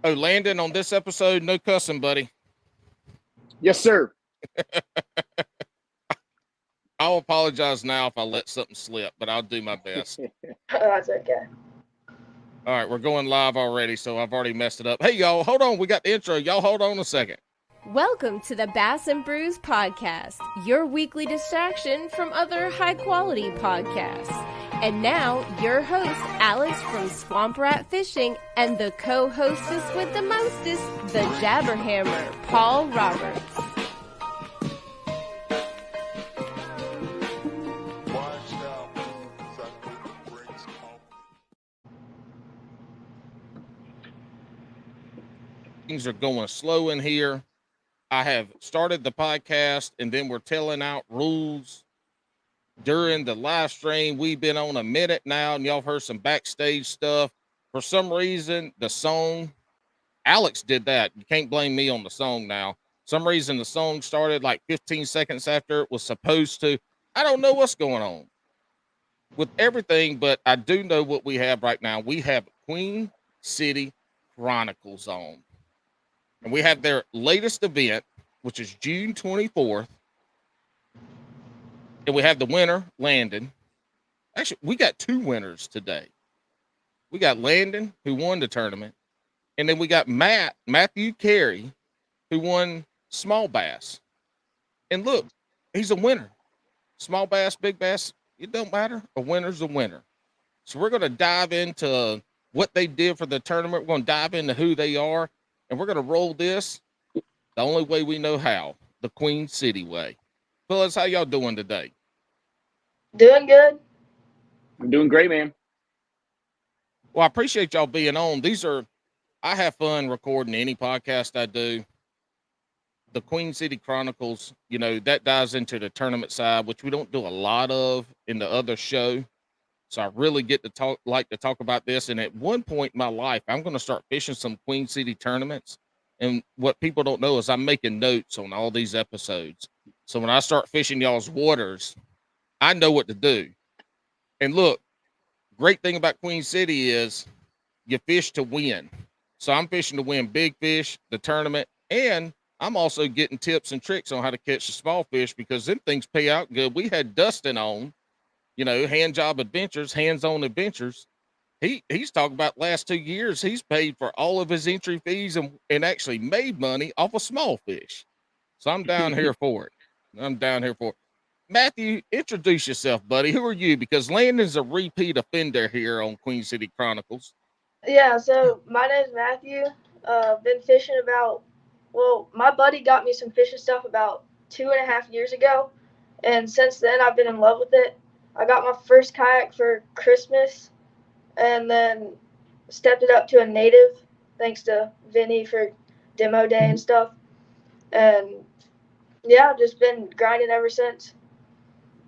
Oh, Landon, on this episode, no cussing, buddy. Yes, sir. I'll apologize now if I let something slip, but I'll do my best. That's okay. All right, we're going live already, so I've already messed it up. Hey, y'all, hold on. We got the intro. Y'all hold on a second. Welcome to the Bass and Brews podcast, your weekly distraction from other high-quality podcasts. And now, your host, Alex from Swamp Rat Fishing, and the co-hostess with the mostest, the Jabberhammer, Paul Roberts. Things are going slow in here. I have started the podcast, and then we're telling out rules during the live stream. We've been on a minute now, and y'all have heard some backstage stuff. For some reason, the song, Alex did that. You can't blame me on the song now. Some reason the song started like 15 seconds after it was supposed to. I don't know what's going on with everything, but I do know what we have right now. We have Queen City Chronicles on. And we have their latest event, which is June 24th. And we have the winner, Landon. Actually, we got two winners today. We got Landon, who won the tournament. And then we got Matthew Carey, who won small bass. And look, he's a winner. Small bass, big bass, it don't matter. A winner's a winner. So we're going to dive into what they did for the tournament. We're going to dive into who they are. And we're going to roll this the only way we know how, the Queen City way. Fellas, how y'all doing today? Doing good. I'm doing great, man. Well, I appreciate y'all being on. I have fun recording any podcast I do. The Queen City Chronicles, that dives into the tournament side, which we don't do a lot of in the other show. So I really get to talk about this. And at one point in my life, I'm going to start fishing some Queen City tournaments. And what people don't know is I'm making notes on all these episodes. So when I start fishing y'all's waters, I know what to do. And look, great thing about Queen City is you fish to win. So I'm fishing to win big fish, the tournament, and I'm also getting tips and tricks on how to catch the small fish because them things pay out good. We had Dustin on, hand job adventures, hands-on adventures. He's talking about last 2 years. He's paid for all of his entry fees and actually made money off of small fish. So I'm down here for it. Matthew, introduce yourself, buddy. Who are you? Because Landon's a repeat offender here on Queen City Chronicles. Yeah, so my name's Matthew. Been fishing my buddy got me some fishing stuff about 2.5 years ago. And since then, I've been in love with it. I got my first kayak for Christmas and then stepped it up to a native thanks to Vinny for demo day and stuff. And yeah, just been grinding ever since.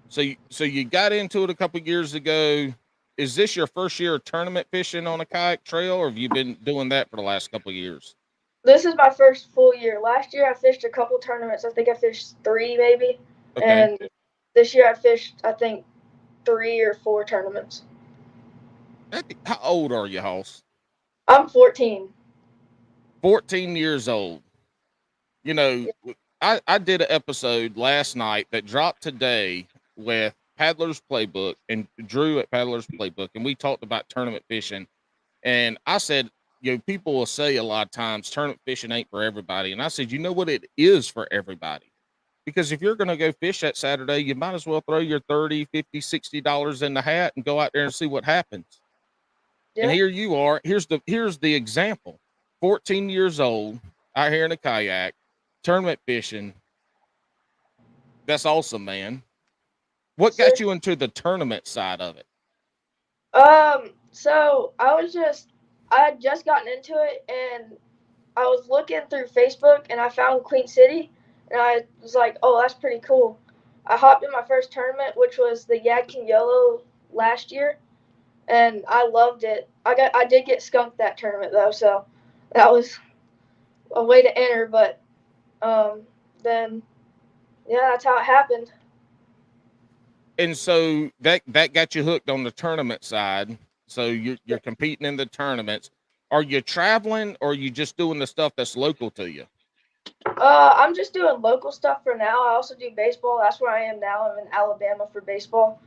So you got into it a couple years ago. Is this your first year of tournament fishing on a kayak trail, or have you been doing that for the last couple of years? This is my first full year. Last year I fished a couple tournaments. I think I fished 3 maybe. Okay. And this year I fished, I think, 3 or 4 tournaments. How old are you, Hoss? I'm 14. 14 years old. I did an episode last night that dropped today with Paddler's Playbook and Drew at Paddler's Playbook, and we talked about tournament fishing. And I said, people will say a lot of times tournament fishing ain't for everybody. And I said, you know what? It is for everybody. Because if you're going to go fish that Saturday, you might as well throw your $30, $50, $60 in the hat and go out there and see what happens. Yeah. And here you are. Here's the example. 14 years old, out here in a kayak, tournament fishing. That's awesome, man. What got you into the tournament side of it? So I had just gotten into it, and I was looking through Facebook, and I found Queen City, and I was like, oh, that's pretty cool. I hopped in my first tournament, which was the Yadkin Yolo last year, and I loved it. I did get skunked that tournament, though, so that was a way to enter, but then, yeah, that's how it happened. And so that got you hooked on the tournament side. So you're competing in the tournaments. Are you traveling or are you just doing the stuff that's local to you? I'm just doing local stuff for now. I also do baseball. That's where I am now. I'm in Alabama for baseball.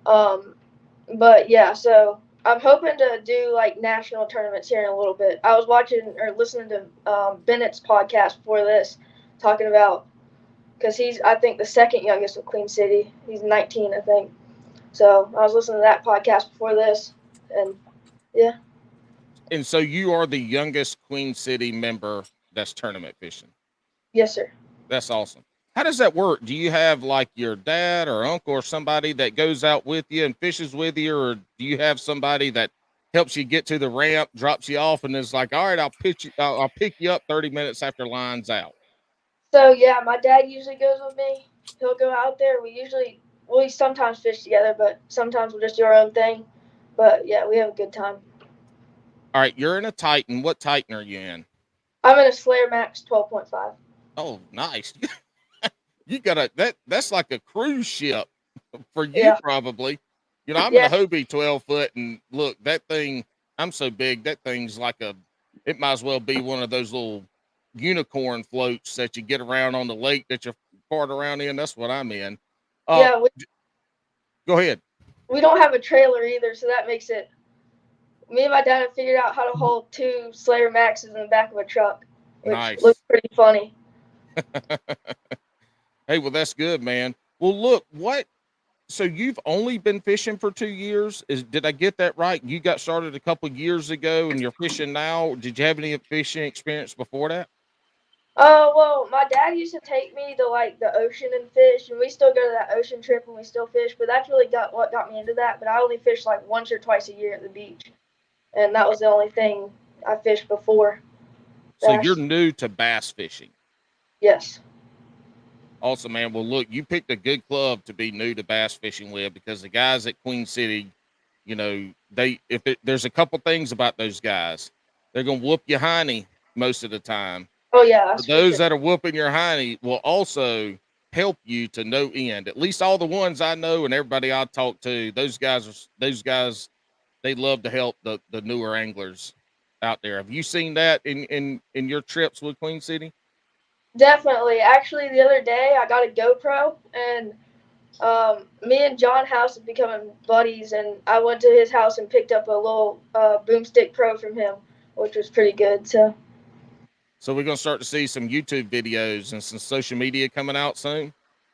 But yeah, so I'm hoping to do like national tournaments here in a little bit. I was watching or listening to Bennett's podcast before this, talking about because he's I think the second youngest of Queen City. He's 19, I think. So I was listening to that podcast before this, and yeah. And so you are the youngest Queen City member that's tournament fishing. Yes, sir. That's awesome. How does that work? Do you have like your dad or uncle or somebody that goes out with you and fishes with you, or do you have somebody that helps you get to the ramp, drops you off, and is like, all right, I'll pick you up 30 minutes after line's out? So yeah, my dad usually goes with me. He'll go out there. We sometimes fish together, but sometimes we'll just do our own thing. But yeah, we have a good time. All right, you're in a Titan. What Titan are you in? I'm in a Slayer Max 12.5. Oh, nice. You got that's like a cruise ship for you, Yeah. probably. You know, I'm in Yeah. a Hobie 12-foot, and look, that thing, I'm so big, that thing's like it might as well be one of those little unicorn floats that you get around on the lake that you part around in. That's what I'm in. Yeah, Go ahead. we don't have a trailer either, so that makes it. Me and my dad have figured out how to hold 2 Slayer Maxes in the back of a truck, which Nice. looks pretty funny. Hey, well, that's good, man. Well, look, so you've only been fishing for 2 years? Did I get that right? You got started a couple of years ago and you're fishing now. Did you have any fishing experience before that? Well, my dad used to take me to like the ocean and fish, and we still go to that ocean trip and we still fish. But that's really what got me into that. But I only fish like once or twice a year at the beach, and that was the only thing I fished before. So you're new to bass fishing. Yes. Awesome, man. Well, look, you picked a good club to be new to bass fishing with, because the guys at Queen City, you know, there's a couple things about those guys. They're gonna whoop your hiney most of the time. Oh yeah. But those that are whooping your hiney will also help you to no end. At least all the ones I know and everybody I talk to, those guys, they love to help the newer anglers out there. Have you seen that in your trips with Queen City? Definitely. Actually, the other day I got a GoPro, and me and John House have become buddies, and I went to his house and picked up a little Boomstick Pro from him, which was pretty good. So we're gonna start to see some YouTube videos and some social media coming out soon.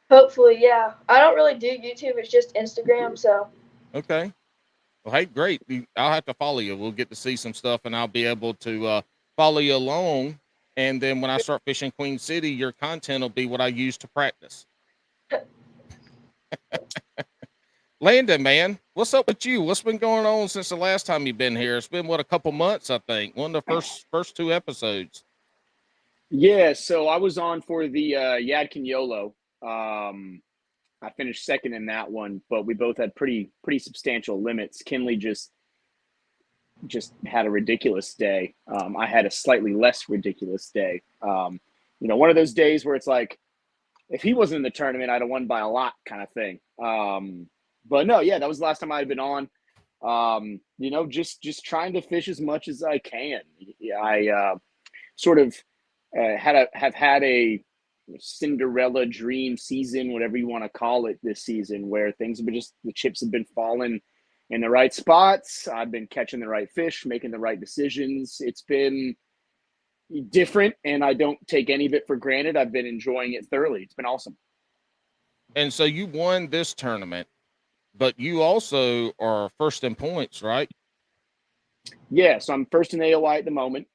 hopefully, yeah. I don't really do YouTube; it's just Instagram. So okay. Well, hey, great. I'll have to follow you. We'll get to see some stuff, and I'll be able to follow you along. And then when I start fishing Queen City, your content will be what I use to practice. Landon, man, what's up with you? What's been going on since the last time you've been here? It's been, a couple months, I think. One of the first 2 episodes. Yeah, so I was on for the Yadkin YOLO. I finished second in that one, but we both had pretty substantial limits. Kinley just had a ridiculous day. I had a slightly less ridiculous day. One of those days where it's like, if he wasn't in the tournament, I'd have won by a lot, kind of thing. But no, yeah, that was the last time I had been on. Just trying to fish as much as I can. I sort of have had a Cinderella dream season, whatever you want to call it, this season, where things have been the chips have been falling in the right spots. I've been catching the right fish, making the right decisions. It's been different, and I don't take any of it for granted. I've been enjoying it thoroughly. It's been awesome. And so you won this tournament, but you also are first in points, right? Yeah, so I'm first in AOI at the moment.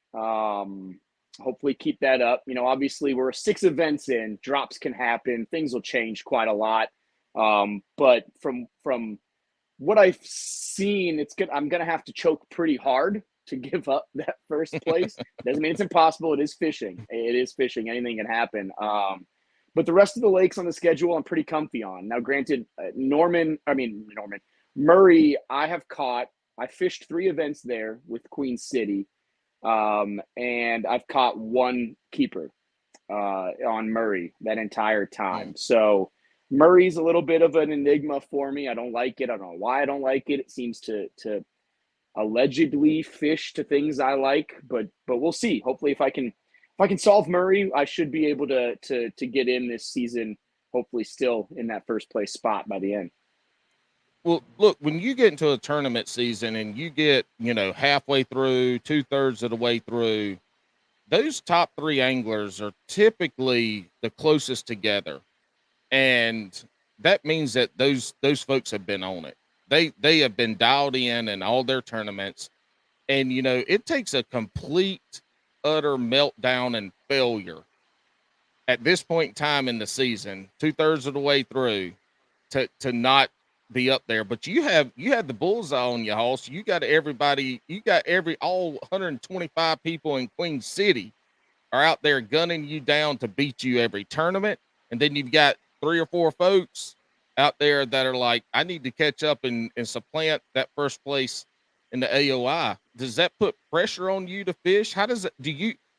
Hopefully keep that up. Obviously we're 6 events in, drops can happen, things will change quite a lot. But from what I've seen, I'm going to have to choke pretty hard to give up that first place. Doesn't mean it's impossible. It is fishing. Anything can happen. But the rest of the lakes on the schedule, I'm pretty comfy on. Now, granted, Murray, I fished 3 events there with Queen City. And I've caught 1 keeper on Murray that entire time. So Murray's a little bit of an enigma for me. I don't like it. I don't know why I don't like it. It seems to allegedly fish to things I like, but we'll see. Hopefully, if I can solve Murray, I should be able to get in this season. Hopefully, still in that first place spot by the end. Well, look, when you get into a tournament season and you get, halfway through, 2/3 of the way through, those top three anglers are typically the closest together. And that means that those folks have been on it. They have been dialed in all their tournaments. And, it takes a complete, utter meltdown and failure at this point in time in the season, 2/3 of the way through, to not be up there. But you have the bullseye on your house. You got everybody, all 125 people in Queen City are out there gunning you down to beat you every tournament. And then you've got 3 or 4 folks out there that are like, I need to catch up and supplant that first place in the AOI. Does that put pressure on you to fish? How does it,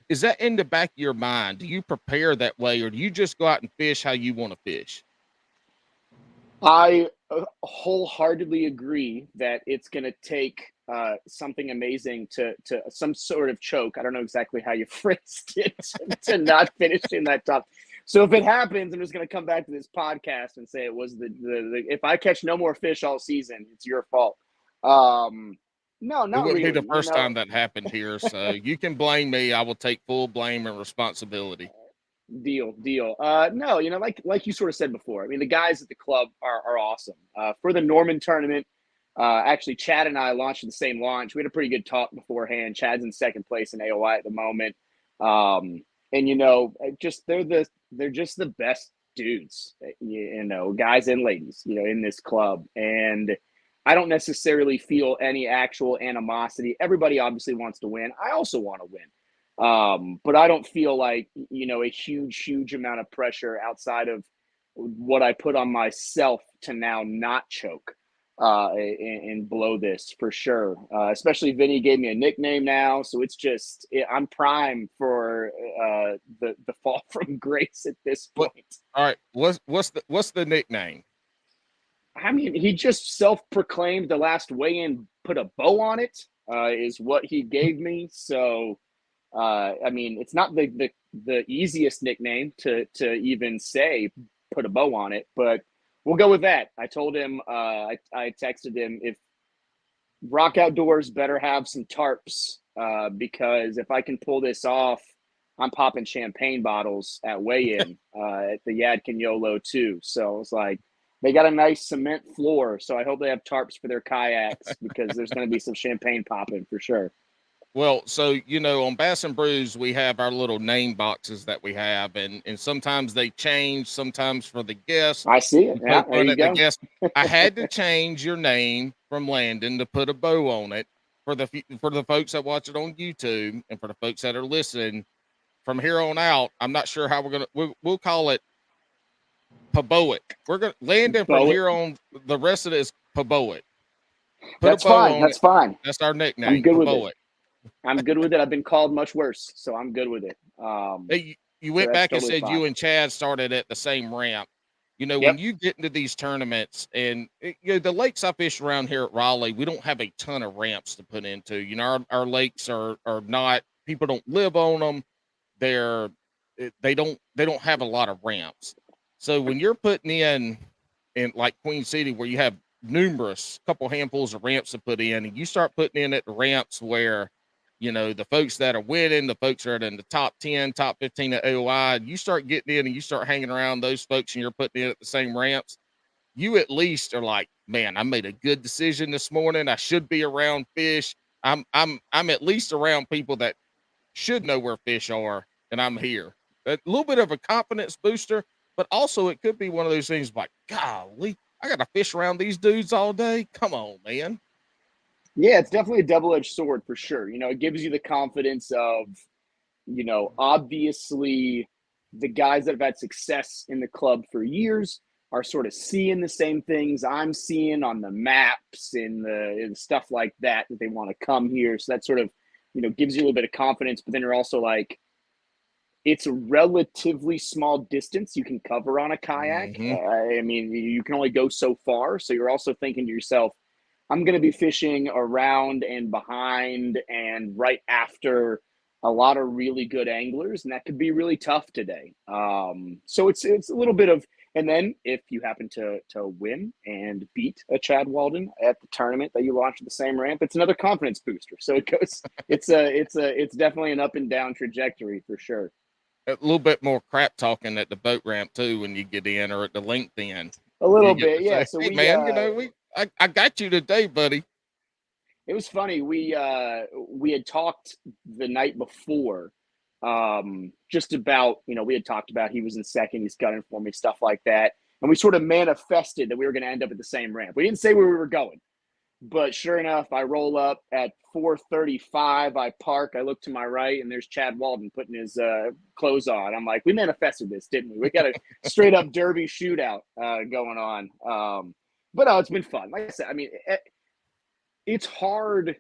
is that in the back of your mind? Do you prepare that way, or do you just go out and fish how you want to fish? I wholeheartedly agree that it's going to take something amazing to some sort of choke. I don't know exactly how you phrased it to not finish in that top. So if it happens, I'm just going to come back to this podcast and say it was the if I catch no more fish all season, it's your fault. No, not it wouldn't really. be the first time that happened here, so you can blame me. I will take full blame and responsibility. Deal. No, like you sort of said before. I mean, the guys at the club are awesome. For the Norman tournament, actually, Chad and I launched the same launch. We had a pretty good talk beforehand. Chad's in second place in AOI at the moment, and just they're just the best dudes, guys and ladies, in this club. And I don't necessarily feel any actual animosity. Everybody obviously wants to win. I also want to win. But I don't feel like, a huge amount of pressure outside of what I put on myself to now not choke and blow this for sure. Especially Vinny gave me a nickname now. So it's just, I'm prime for the fall from grace at this point. All right. What's the nickname? I mean, he just self-proclaimed the last weigh-in, put a bow on it, is what he gave me. So, I mean, it's not the easiest nickname to even say, put a bow on it, but we'll go with that. I told him, I texted him, if Rock Outdoors better have some tarps, because if I can pull this off, I'm popping champagne bottles at weigh-in at the Yadkin YOLO too. So I was like, they got a nice cement floor, so I hope they have tarps for their kayaks because there's going to be some champagne popping for sure. Well, so, on Bass and Brews, we have our little name boxes that we have, and sometimes they change, sometimes for the guests. I see it. Yeah, there you go. I had to change your name from Landon to put a bow on it for the folks that watch it on YouTube, and for the folks that are listening. From here on out, I'm not sure how we'll call it Paboit. We're going to Landon from here on. The rest of it is Paboit. That's fine. That's fine. That's our nickname. I'm good with it. I'm good with it. I've been called much worse, so I'm good with it. You went back and said you and Chad started at the same ramp. When you get into these tournaments, and the lakes I fish around here at Raleigh, we don't have a ton of ramps to put into. Our lakes are not. People don't live on them. They don't have a lot of ramps. So when you're putting in like Queen City, where you have numerous couple handfuls of ramps to put in, and you start putting in at the ramps where the folks that are winning, the folks that are in the top 10, top 15 at AOI, you start getting in and you start hanging around those folks and you're putting in at the same ramps, you at least are like, man, I made a good decision this morning. I should be around fish. I'm at least around people that should know where fish are, and I'm here. A little bit of a confidence booster, but also it could be one of those things like, golly, I got to fish around these dudes all day. Come on, man. Yeah, it's definitely a double-edged sword for sure. It gives you the confidence of, obviously the guys that have had success in the club for years are sort of seeing the same things I'm seeing on the maps and stuff like that they want to come here. So that sort of, gives you a little bit of confidence, but then you're also like, it's a relatively small distance you can cover on a kayak. Mm-hmm. I mean, you can only go so far. So you're also thinking to yourself, I'm going to be fishing around and behind and right after a lot of really good anglers, and that could be really tough today. So it's a little bit of, and then if you happen to win and beat a Chad Walden at the tournament that you launch at the same ramp, it's another confidence booster. So it goes, it's definitely an up and down trajectory for sure. A little bit more crap talking at the boat ramp too when you get in, or at the length end. A You little get bit, to yeah. say, So "Hey man, I got you today, buddy." it was funny. We had talked the night before, just about, we had talked about he was in second, he's gunning for me, stuff like that, and we sort of manifested that we were going to end up at the same ramp. We didn't say where we were going, but sure enough, I roll up at 4:35. I park. I look to my right, and there's Chad Walden putting his clothes on. I'm like, we manifested this, didn't we? We got a straight up derby shootout going on. But no, it's been fun. Like I said, I mean, it's hard.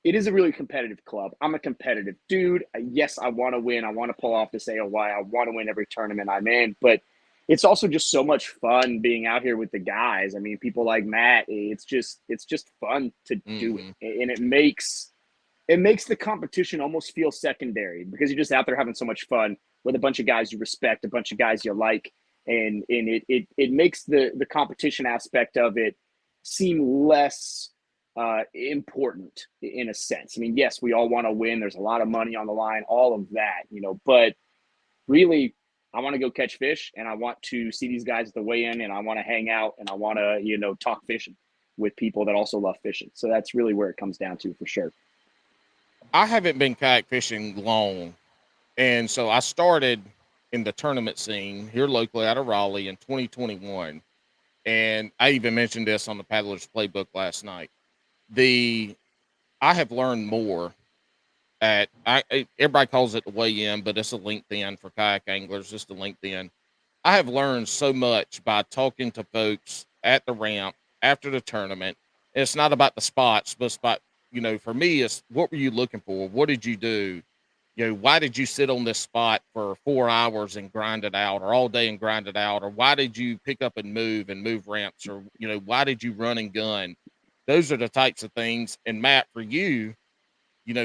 It is a really competitive club. I'm a competitive dude. Yes, I want to win. I want to pull off this AOY. I want to win every tournament I'm in. But it's also just so much fun being out here with the guys. I mean, people like Matt. It's just fun to do it, and it makes the competition almost feel secondary because you're just out there having so much fun with a bunch of guys you respect, a bunch of guys you like, and it makes the competition aspect of it seem less important in a sense. I mean, yes, we all want to win. There's a lot of money on the line, all of that, but really, I want to go catch fish and I want to see these guys at the weigh-in and I want to hang out and I want to, talk fishing with people that also love fishing. So that's really where it comes down to for sure. I haven't been kayak fishing long, and so I started in the tournament scene here locally out of Raleigh in 2021, and I even mentioned this on the Paddler's Playbook last night. I have learned more everybody calls it the weigh-in, but it's a LinkedIn for kayak anglers, just a LinkedIn. I have learned so much by talking to folks at the ramp after the tournament. It's not about the spots, but it's about, for me, it's what were you looking for? What did you do? Why did you sit on this spot for 4 hours and grind it out, or all day and grind it out? Or why did you pick up and move ramps? Or, why did you run and gun? Those are the types of things. And Matt, for you,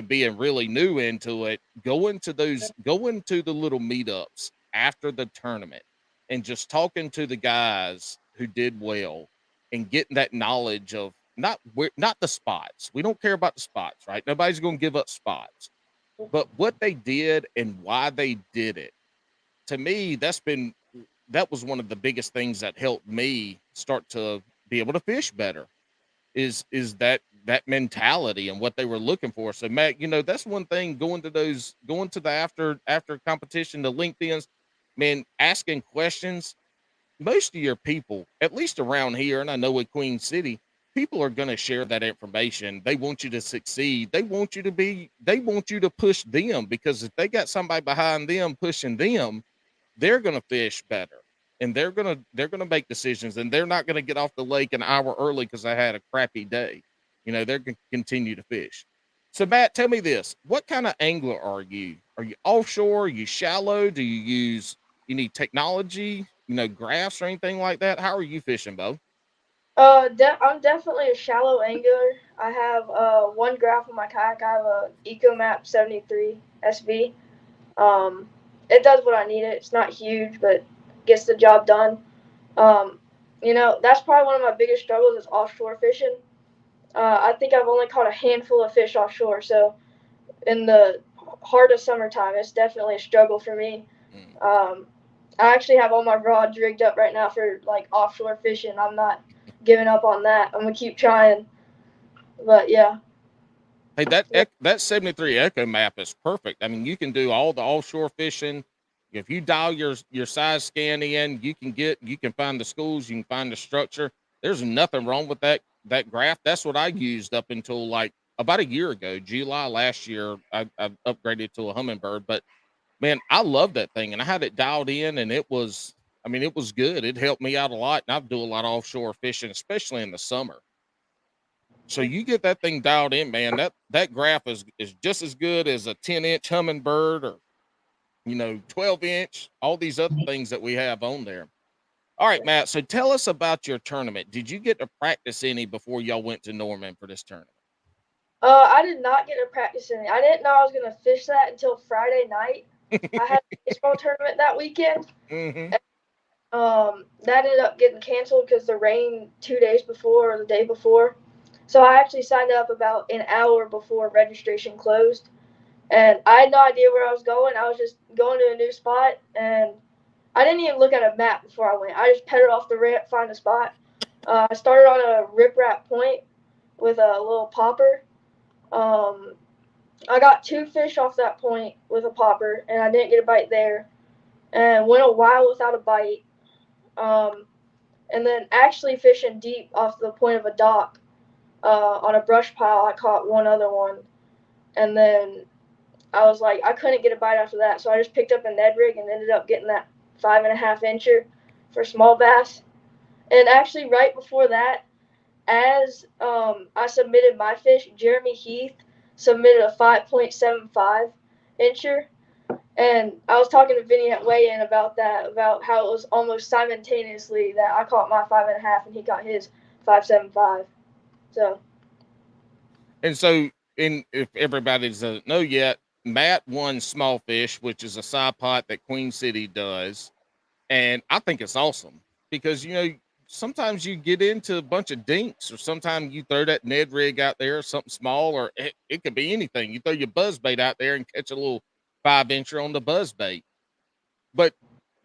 being really new into it, going to the little meetups after the tournament and just talking to the guys who did well and getting that knowledge of not the spots. We don't care about the spots, right? Nobody's going to give up spots, but what they did and why they did it. To me, that was one of the biggest things that helped me start to be able to fish better. Is that mentality and what they were looking for. So Matt, that's one thing, going to the after competition, the LinkedIn's, man, asking questions. Most of your people, at least around here, and I know with Queen City, people are going to share that information. They want you to succeed. They want you to push them, because if they got somebody behind them pushing them, they're going to fish better, and they're going to make decisions, and they're not going to get off the lake an hour early because I had a crappy day. They're going to continue to fish. So Matt, tell me this: what kind of angler are you? Are you offshore? Are you shallow? Do you need technology? Graphs or anything like that? How are you fishing, Bo? I'm definitely a shallow angler. I have one graph on my kayak. I have a EcoMap 73 SV. Um, it does what I need it. It's not huge, but gets the job done. That's probably one of my biggest struggles is offshore fishing. I think I've only caught a handful of fish offshore, so in the heart of summertime, it's definitely a struggle for me. I actually have all my rods rigged up right now for like offshore fishing. I'm not giving up on that. I'm gonna keep trying. But yeah. Hey, that 73 Echo map is perfect. I mean, you can do all the offshore fishing. If you dial your size scan in, you can find the schools, you can find the structure. There's nothing wrong with that graph. That's what I used up until like about a year ago, July last year. I upgraded to a Humminbird, but man, I love that thing, and I had it dialed in, and it was good. It helped me out a lot, and I do a lot of offshore fishing, especially in the summer. So you get that thing dialed in, man. That graph is just as good as a 10-inch Humminbird, or 12-inch. All these other things that we have on there. All right, Matt. So tell us about your tournament. Did you get to practice any before y'all went to Norman for this tournament? I did not get to practice any. I didn't know I was gonna fish that until Friday night. I had a baseball tournament that weekend. Mm-hmm. That ended up getting canceled because the rain 2 days before or the day before. So I actually signed up about an hour before registration closed, and I had no idea where I was going. I was just going to a new spot, and I didn't even look at a map before I went. I just pedaled off the ramp, find a spot. I started on a riprap point with a little popper. Um, I got 2 fish off that point with a popper, and I didn't get a bite there. And went a while without a bite. Um, and then actually fishing deep off the point of a dock on a brush pile, I caught one other one. And then I was like, I couldn't get a bite after that, so I just picked up a Ned rig and ended up getting that 5.5 incher for small bass. And actually, right before that, as I submitted my fish, Jeremy Heath submitted a 5.75 incher. And I was talking to Vinny at weigh-in about that, about how it was almost simultaneously that I caught my 5.5 and he got his 5.75. So. And so, if everybody doesn't know yet, Matt won small fish, which is a side pot that Queen City does, and I think it's awesome because sometimes you get into a bunch of dinks, or sometimes you throw that Ned rig out there, or something small, or it could be anything. You throw your buzz bait out there and catch a little 5 incher on the buzz bait, but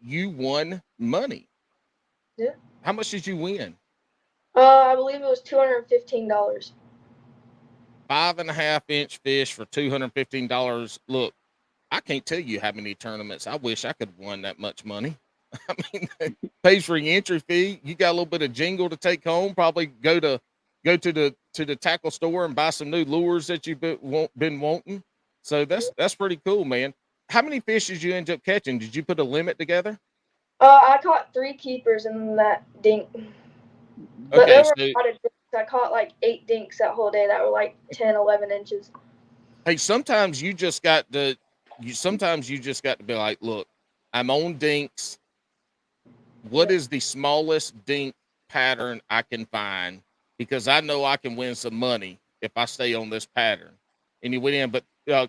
you won money. Yeah. How much did you win? I believe it was $215. 5.5 inch fish for $215. Look, I can't tell you how many tournaments I wish I could have won that much money. I mean, pays for your entry fee. You got a little bit of jingle to take home. Probably go to the tackle store and buy some new lures that you've been wanting. So that's pretty cool, man. How many fish did you end up catching? Did you put a limit together? I caught 3 keepers in that dink. But Okay, there were so a lot of dinks. I caught like 8 dinks that whole day that were like 10, 11 inches. hey, sometimes you just got to be like, look, I'm on dinks. What is the smallest dink pattern I can find? Because I know I can win some money if I stay on this pattern. And you went in, but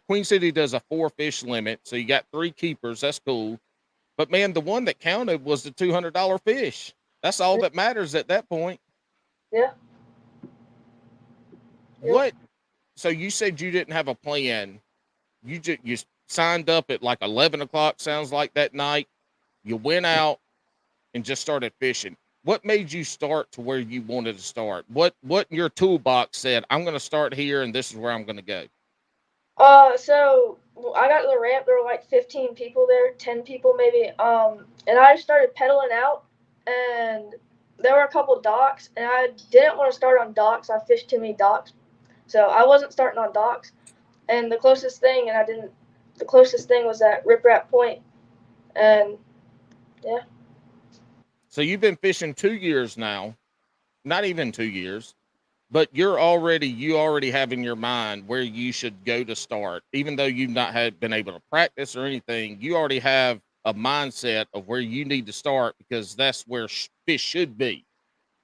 Queen City does a 4 fish limit, so you got 3 keepers. That's cool. But man, the one that counted was the $200 fish. That's all that matters at that point. Yeah. What? So you said you didn't have a plan. You signed up at like 11 o'clock. Sounds like that night. You went out and just started fishing. What made you start to where you wanted to start? What in your toolbox said, I'm going to start here and this is where I'm going to go? So I got to the ramp. There were like 15 people there, 10 people maybe. And I started pedaling out, and there were a couple docks, and I didn't want to start on docks. I fished too many docks, so I wasn't starting on docks. And the closest thing, was at Riprap Point, and yeah. So you've been fishing 2 years now, not even 2 years, but you already have in your mind where you should go to start. Even though you've not been able to practice or anything, you already have a mindset of where you need to start because that's where fish should be.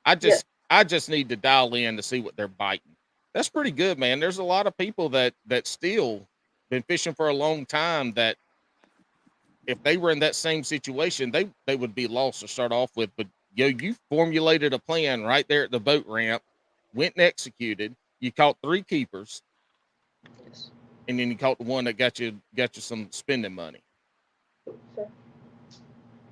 I just need to dial in to see what they're biting. That's pretty good, man. There's a lot of people that still been fishing for a long time that if they were in that same situation, they would be lost to start off with. But you formulated a plan right there at the boat ramp, went and executed. You caught 3 keepers, Yes. and then you caught the one that got you some spending money. Sure.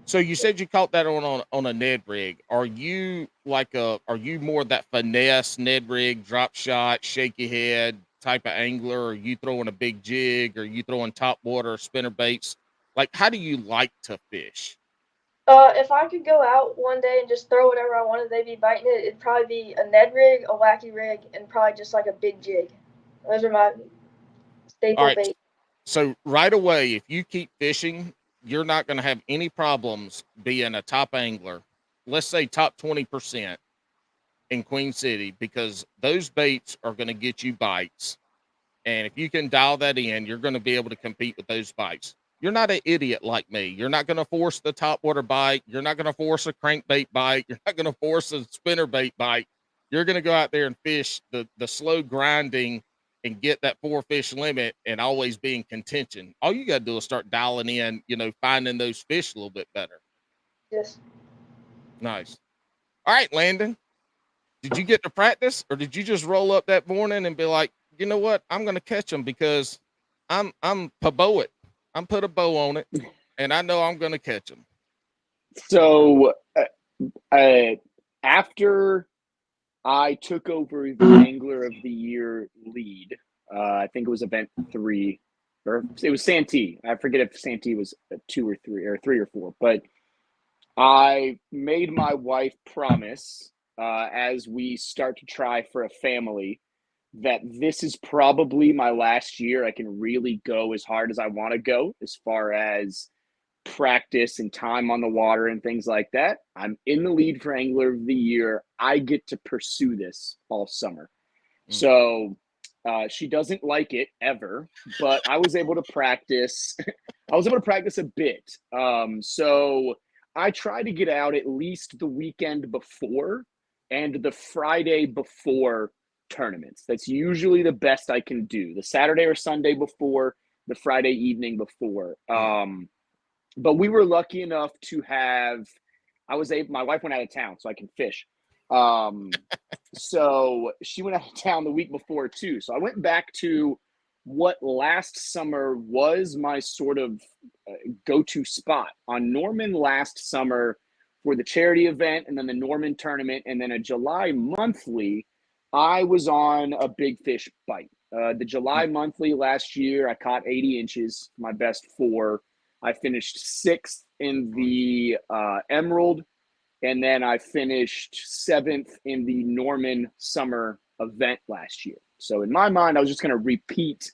So you said you caught that on a Ned rig. Are you more that finesse Ned rig, drop shot, shaky head type of angler? Or are you throwing a big jig? Or are you throwing top water, spinner baits? Like, how do you like to fish? If I could go out one day and just throw whatever I wanted, they'd be biting it. It'd probably be a Ned rig, a wacky rig, and probably just like a big jig. Those are my All staple right. baits. So right away, if you keep fishing, you're not going to have any problems being a top angler. Let's say top 20% in Queen City, because those baits are going to get you bites. And if you can dial that in, you're going to be able to compete with those bites. you're not an idiot like me. You're not going to force the top water bite. You're not going to force a crankbait bite. You're not going to force a spinnerbait bite. You're going to go out there and fish the slow grinding and get that 4-fish limit and always be in contention. All you got to do is start dialing in, finding those fish a little bit better. Yes. Nice. All right, Landon, did you get to practice, or did you just roll up that morning and be like, you know what? I'm going to catch them because I'm paboit. I'm put a bow on it, and I know I'm going to catch them. So after I took over the Angler of the Year lead, I think it was event 3, or it was Santee. I forget if Santee was 2 or 3, or 3 or 4, but I made my wife promise as we start to try for a family that this is probably my last year I can really go as hard as I want to go as far as practice and time on the water and things like that. I'm in the lead for Angler of the Year. I get to pursue this all summer. So she doesn't like it ever, but I was able to practice. I was able to practice a bit. So I try to get out at least the weekend before and the Friday before tournaments. That's usually the best I can do. The Saturday or Sunday before, the Friday evening before. But we were lucky enough to have, my wife went out of town so I can fish. So she went out of town the week before too. So I went back to what last summer was my sort of go-to spot on Norman last summer for the charity event, and then the Norman tournament, and then a July monthly. I was on a big fish bite. The July monthly last year, I caught 80 inches, my best 4. I finished 6th in the Emerald, and then I finished 7th in the Norman summer event last year. So in my mind, I was just going to repeat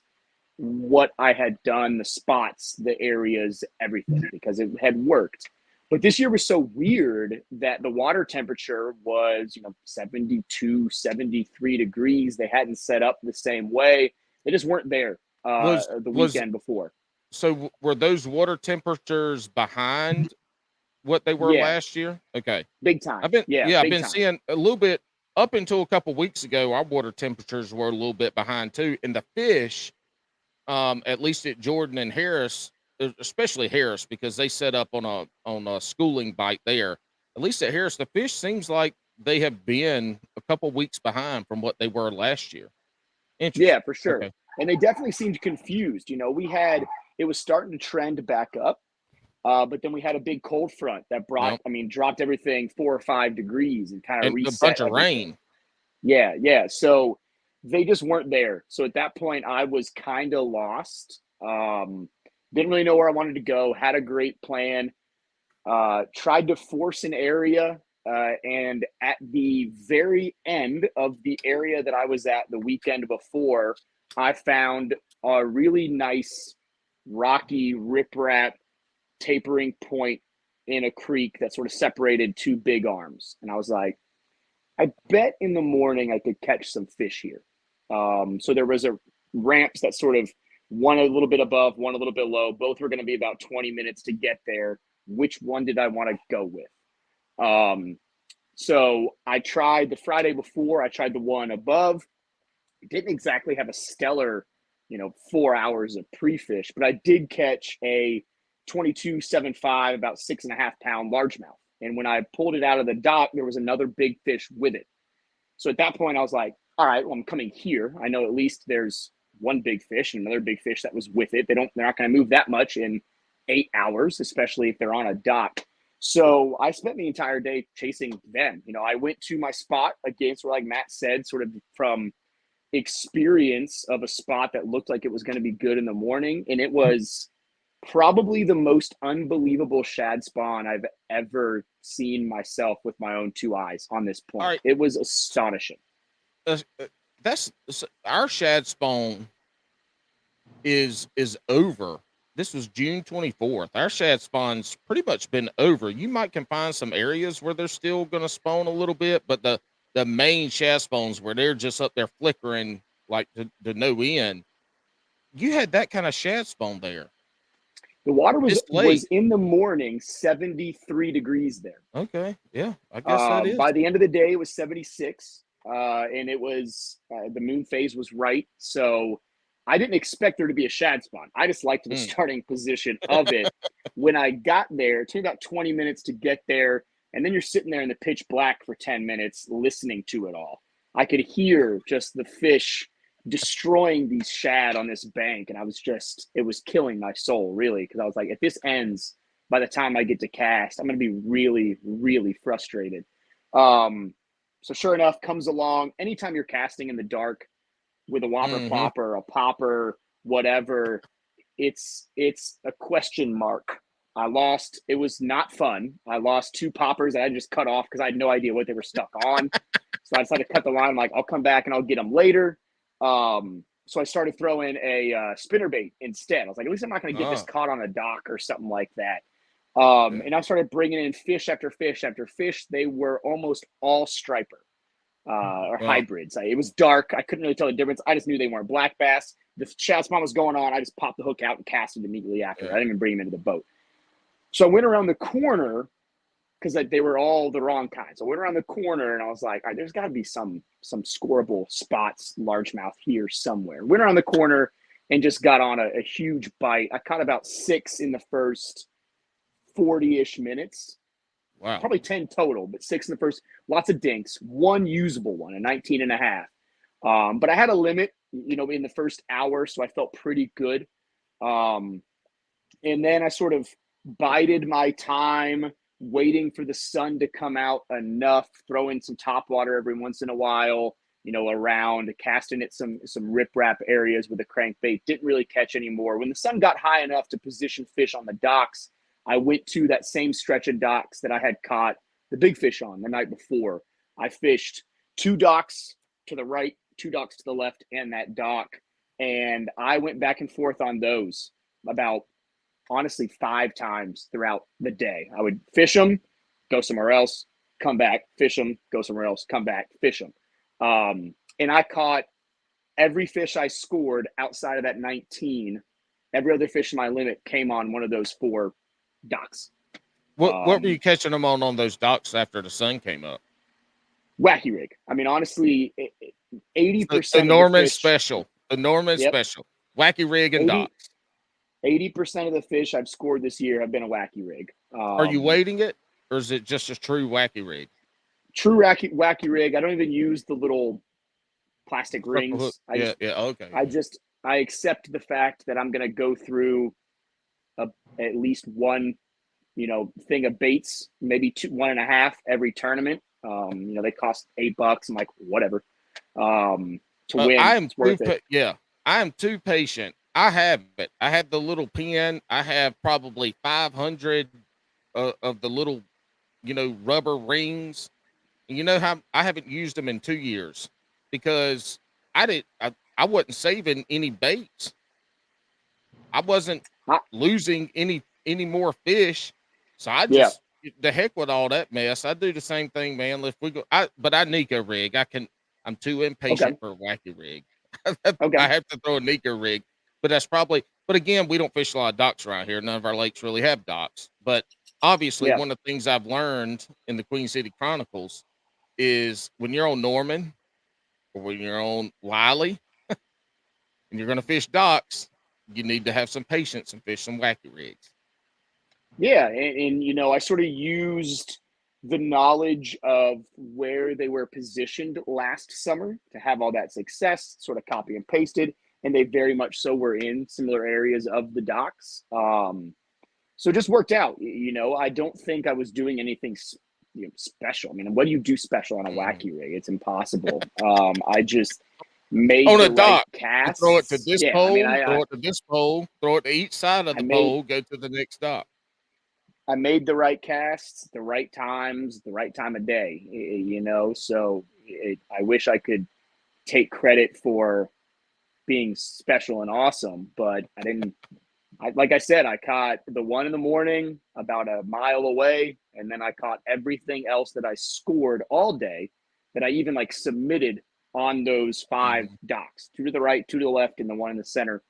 what I had done, the spots, the areas, everything, because it had worked. But this year was so weird that the water temperature was, 72, 73 degrees. They hadn't set up the same way. They just weren't there the weekend before. So were those water temperatures behind what they were last year? Okay. Big time. I've been seeing a little bit up until a couple weeks ago. Our water temperatures were a little bit behind too. And the fish, at least at Jordan and Harris, especially Harris, because they set up on a schooling bite there. At least at Harris, the fish seems like they have been a couple weeks behind from what they were last year. Yeah, for sure. Okay. And they definitely seemed confused. It was starting to trend back up. But then we had a big cold front that dropped everything 4 or 5 degrees and kind of reset. A bunch of rain. Yeah. So they just weren't there. So at that point, I was kind of lost. Didn't really know where I wanted to go. Had a great plan. Tried to force an area. And at the very end of the area that I was at the weekend before, I found a really nice rocky riprap tapering point in a creek that sort of separated 2 big arms. And I was like, I bet in the morning I could catch some fish here. So there was a ramps that sort of one a little bit above, one a little bit low. Both were going to be about 20 minutes to get there. Which one did I want to go with? So I tried the Friday before, I tried the one above. Didn't exactly have a stellar, 4 hours of pre-fish, but I did catch a 22.75, about 6.5 pound largemouth. And when I pulled it out of the dock, there was another big fish with it. So at that point, I was like, all right, well, I'm coming here. I know at least there's one big fish and another big fish that was with it. They're not going to move that much in 8 hours, especially if they're on a dock. So I spent the entire day chasing them. I went to my spot again, sort of like Matt said, sort of from experience of a spot that looked like it was going to be good in the morning. And it was probably the most unbelievable shad spawn I've ever seen myself with my own 2 eyes on this point. Right. It was astonishing. That's our shad spawn is over. This was June 24th. Our shad spawn's pretty much been over. You can find some areas where they're still going to spawn a little bit, but the main shad spawns where they're just up there flickering like to no end. You had that kind of shad spawn there. The water was It's late. in the morning 73 degrees there. Okay. Yeah, I guess that is. By the end of the day, it was 76, and it was the moon phase was right. So I didn't expect there to be a shad spawn. I just liked the starting position of it. When I got there, it took about 20 minutes to get there, and then you're sitting there in the pitch black for 10 minutes listening to it all. I could hear just the fish destroying these shad on this bank, and it was killing my soul, really, because I was like, if this ends by the time I get to cast, I'm going to be really, really frustrated. So sure enough, comes along. Anytime you're casting in the dark with a whopper plopper, a popper, whatever, it's a question mark. I lost. It was not fun. I lost 2 poppers that I just cut off because I had no idea what they were stuck on. So I decided to cut the line. I'm like, I'll come back and I'll get them later. So I started throwing a spinnerbait instead. I was like, at least I'm not going to get this caught on a dock or something like that. And I started bringing in fish after fish after fish. They were almost all striper or hybrids. It was dark. I couldn't really tell the difference. I just knew they weren't black bass. The shad spawn was going on. I just popped the hook out and cast it immediately after. I didn't even bring them into the boat. So I went around the corner because they were all the wrong kind. So I went around the corner and I was like, all right, there's got to be some scoreable spots, largemouth here somewhere. Went around the corner and just got on a huge bite. I caught about 6 in the first 40-ish minutes. Wow. Probably 10 total, but 6 in the first. Lots of dinks. 1 usable one, a 19 and a half. But I had a limit, in the first hour, so I felt pretty good. And then I sort of bided my time, waiting for the sun to come out enough, throwing some top water every once in a while, around, casting at some riprap areas with a crankbait. Didn't really catch anymore. When the sun got high enough to position fish on the docks, I went to that same stretch of docks that I had caught the big fish on the night before. I fished 2 docks to the right, 2 docks to the left, and that dock. And I went back and forth on those about, honestly, 5 times throughout the day. I would fish them, go somewhere else, come back, fish them, go somewhere else, come back, fish them. And I caught every fish I scored outside of that 19. Every other fish in my limit came on one of those 4 docks. What were you catching them on those docks after the sun came up? Wacky rig. I mean, honestly, 80% the Norman of the fish, special. The Norman special. Wacky rig and docks. 80% of the fish I've scored this year have been a wacky rig. Are you weighting it, or is it just a true wacky rig? True wacky rig. I don't even use the little plastic rings. Okay. I accept the fact that I'm going to go through at least one, thing of baits, maybe 1.5 every tournament. They cost $8. I'm like, whatever. To win, it's worth it. I am too patient. I have it. I have the little pin. I have probably 500 of the little, rubber rings. And how I haven't used them in 2 years because I wasn't saving any baits. I wasn't losing any more fish. So I just the heck with all that mess. I do the same thing, man. If we go, but I Nico rig. I'm too impatient for a wacky rig. I have to throw a Nico rig. But that's probably, but again, we don't fish a lot of docks around here. None of our lakes really have docks. But obviously, one of the things I've learned in the Queen City Chronicles is when you're on Norman or when you're on Wiley and you're going to fish docks, you need to have some patience and fish some wacky rigs. Yeah. And I sort of used the knowledge of where they were positioned last summer to have all that success, sort of copy and pasted. And they very much so were in similar areas of the docks. So it just worked out. I don't think I was doing anything special. I mean, what do you do special on a wacky rig? It's impossible. I just made on the a dock cast. Throw it to this pole, throw it to this pole, throw it to each side of the pole, go to the next dock. I made the right casts, the right times, the right time of day, so I wish I could take credit for being special and awesome, but I didn't. Like I said, I caught the one in the morning about a mile away, and then I caught everything else that I scored all day that I even submitted on those 5 docks, 2 to the right, 2 to the left, and the one in the center.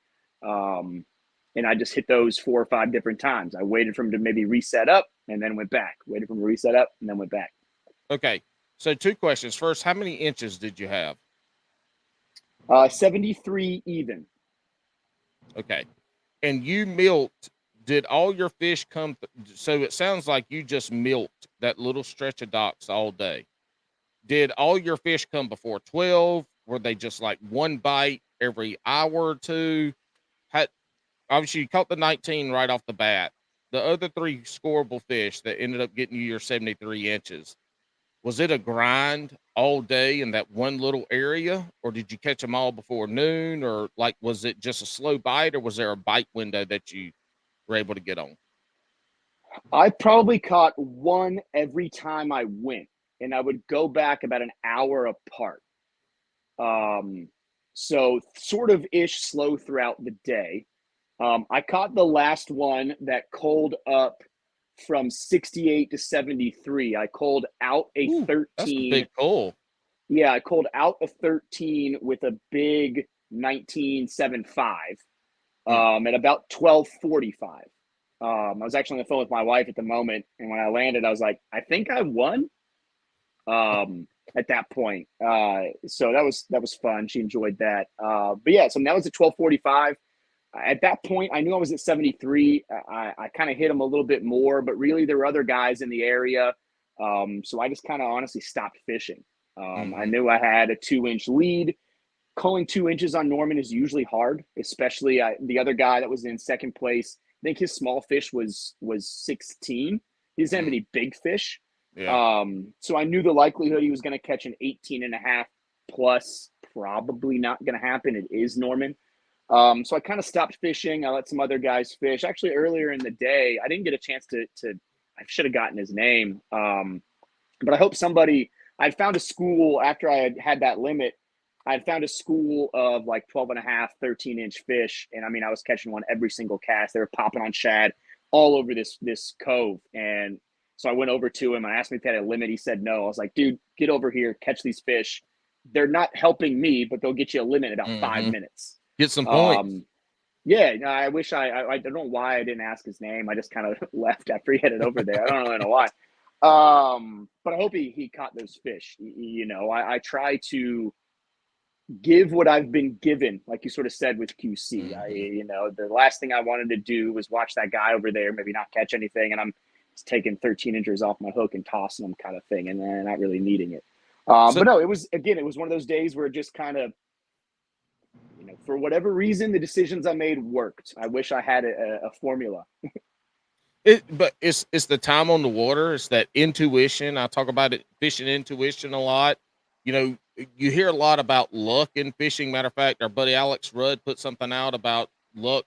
And I just hit those 4 or 5 different times. I waited for him to maybe reset up and then went back. Waited for him to reset up and then went back. Okay. So 2 questions. First, how many inches did you have? 73 even. Okay. And you milked, did all your fish come? So it sounds like you just milked that little stretch of docks all day. Did all your fish come before 12? Were they just like one bite every hour or two? Obviously, you caught the 19 right off the bat. The other 3 scoreable fish that ended up getting you your 73 inches, was it a grind all day in that one little area, or did you catch them all before noon, or like was it just a slow bite, or was there a bite window that you were able to get on? I probably caught one every time I went, and I would go back about an hour apart. So sort of ish slow throughout the day. I caught the last one that cold up from 68 to 73. I cold out a Ooh, 13. that's a big pull. Yeah, I cold out a 13 with a big 19.75 at about 12:45. I was actually on the phone with my wife at the moment, and when I landed, I was like, I think I won at that point. So that was fun. She enjoyed that. But yeah, so that was at 12:45. At that point, I knew I was at 73. I kind of hit him a little bit more, but really there were other guys in the area. So I just kind of honestly stopped fishing. I knew I had a 2-inch lead. Calling 2 inches on Norman is usually hard, especially the other guy that was in second place. I think his small fish was 16. He doesn't have any big fish. Yeah. So I knew the likelihood he was going to catch an 18 and a half plus probably not going to happen. It is Norman. So I kind of stopped fishing. I let some other guys fish. Actually, earlier in the day, I didn't get a chance to I should have gotten his name. But I hope somebody, I'd found a school after I had that limit. I'd found a school of like 12 and a half, 13-inch fish. And I mean, I was catching one every single cast. They were popping on shad all over this cove. And so I went over to him. I asked him if he had a limit. He said no. I was like, dude, get over here, catch these fish. They're not helping me, but they'll get you a limit in about 5 minutes. Get some points. Yeah, I wish I don't know why I didn't ask his name. I just kind of left after he headed over there. I don't really know why. But I hope he caught those fish. You know, I try to give what I've been given, like you sort of said with QC. You know, the last thing I wanted to do was watch that guy over there, maybe not catch anything, and I'm just taking 13 inches off my hook and tossing them kind of thing, and then not really needing it. But no, it was one of ththose days where it just kind of, you know, for whatever reason, the decisions I made worked. I wish I had a formula. But it's the time on the water. It's that intuition. I talk about it, fishing intuition a lot. You know, you hear a lot about luck in fishing. Matter of fact, our buddy Alex Rudd put something out about luck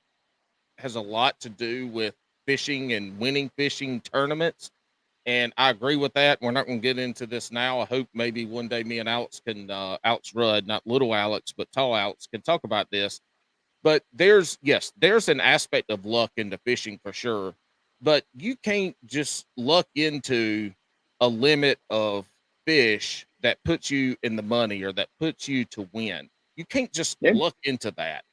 has a lot to do with fishing and winning fishing tournaments. And I agree with that. We're not going to get into this now. I hope maybe one day me and Alex can, Alex Rudd, not little Alex, but tall Alex, can talk about this. But there's an aspect of luck into fishing for sure. But you can't just luck into a limit of fish that puts you in the money or that puts you to win. You can't just luck into that.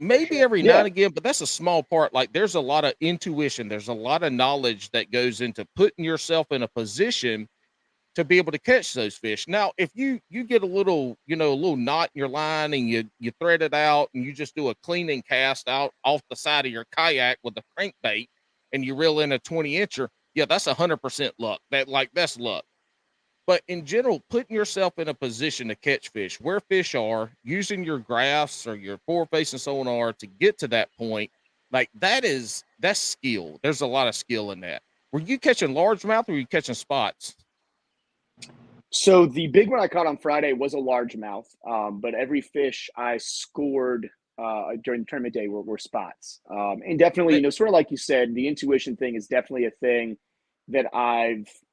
Maybe every now and again, but that's a small part. Like there's a lot of intuition. There's a lot of knowledge that goes into putting yourself in a position to be able to catch those fish. Now, if you get a little knot in your line and you thread it out and you just do a cleaning cast out off the side of your kayak with a crankbait and you reel in a 20-incher, yeah, that's 100% luck. That's luck. But in general, putting yourself in a position to catch fish, where fish are, using your graphs or your forward-facing sonar to get to that point, like that's skill. There's a lot of skill in that. Were you catching largemouth or were you catching spots? So the big one I caught on Friday was a largemouth, but every fish I scored during the tournament day were spots. And definitely, you know, sort of like you said, the intuition thing is definitely a thing that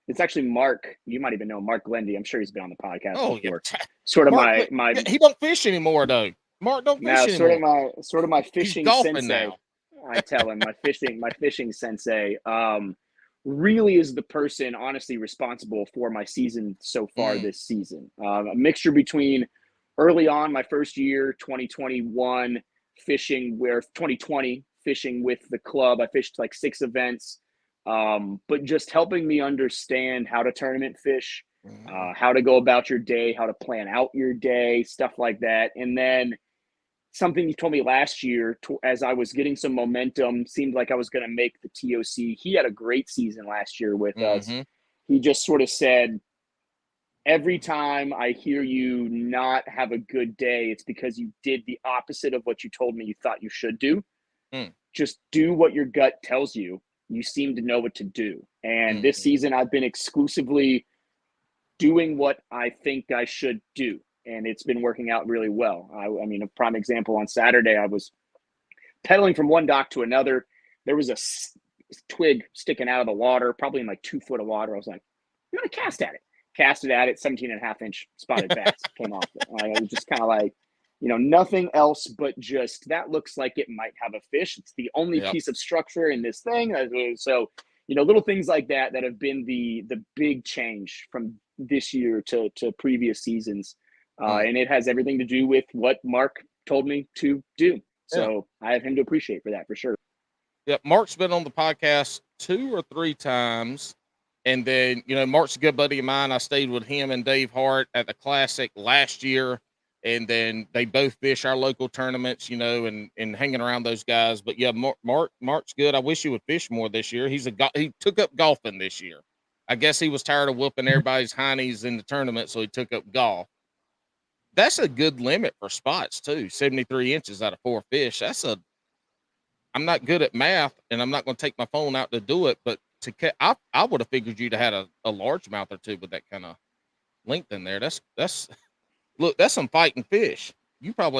it's actually Mark. You might even know Mark Glendy. I'm sure he's been on the podcast before. Yeah. Sort of Mark, my he don't fish anymore though. Mark don't fish anymore. Sort of my fishing sensei. Now. I tell him my fishing sensei really is the person honestly responsible for my season so far this season. A mixture between early on my first year, 2021 2020 fishing with the club. I fished like 6 events, but just helping me understand how to tournament fish, how to go about your day, how to plan out your day, stuff like that. And then something you told me last year, as I was getting some momentum, seemed like I was going to make the TOC. He had a great season last year with us. He just sort of said, every time I hear you not have a good day, it's because you did the opposite of what you told me you thought you should do. Just do what your gut tells you. You seem to know what to do. And this season, I've been exclusively doing what I think I should do. And it's been working out really well. I mean, a prime example, on Saturday, I was pedaling from one dock to another. There was a twig sticking out of the water, probably in like 2 foot of water. I was like, I'm going to cast at it. Casted at it, 17.5-inch spotted bass came off it. I was just kind of like, nothing else but just, that looks like it might have a fish. It's the only piece of structure in this thing. So, little things like that have been the big change from this year to previous seasons. And it has everything to do with what Mark told me to do. So I have him to appreciate for that, for sure. Yeah, Mark's been on the podcast 2 or 3 times. And then, Mark's a good buddy of mine. I stayed with him and Dave Hart at the Classic last year. And then they both fish our local tournaments, and hanging around those guys. But yeah, Mark's good. I wish he would fish more this year. He took up golfing this year. I guess he was tired of whooping everybody's heinies in the tournament, so he took up golf. That's a good limit for spots too. 73 inches out of 4 fish. I'm not good at math, and I'm not going to take my phone out to do it, but I would have figured you'd have had a largemouth or two with that kind of length in there. That's some fighting fish. You had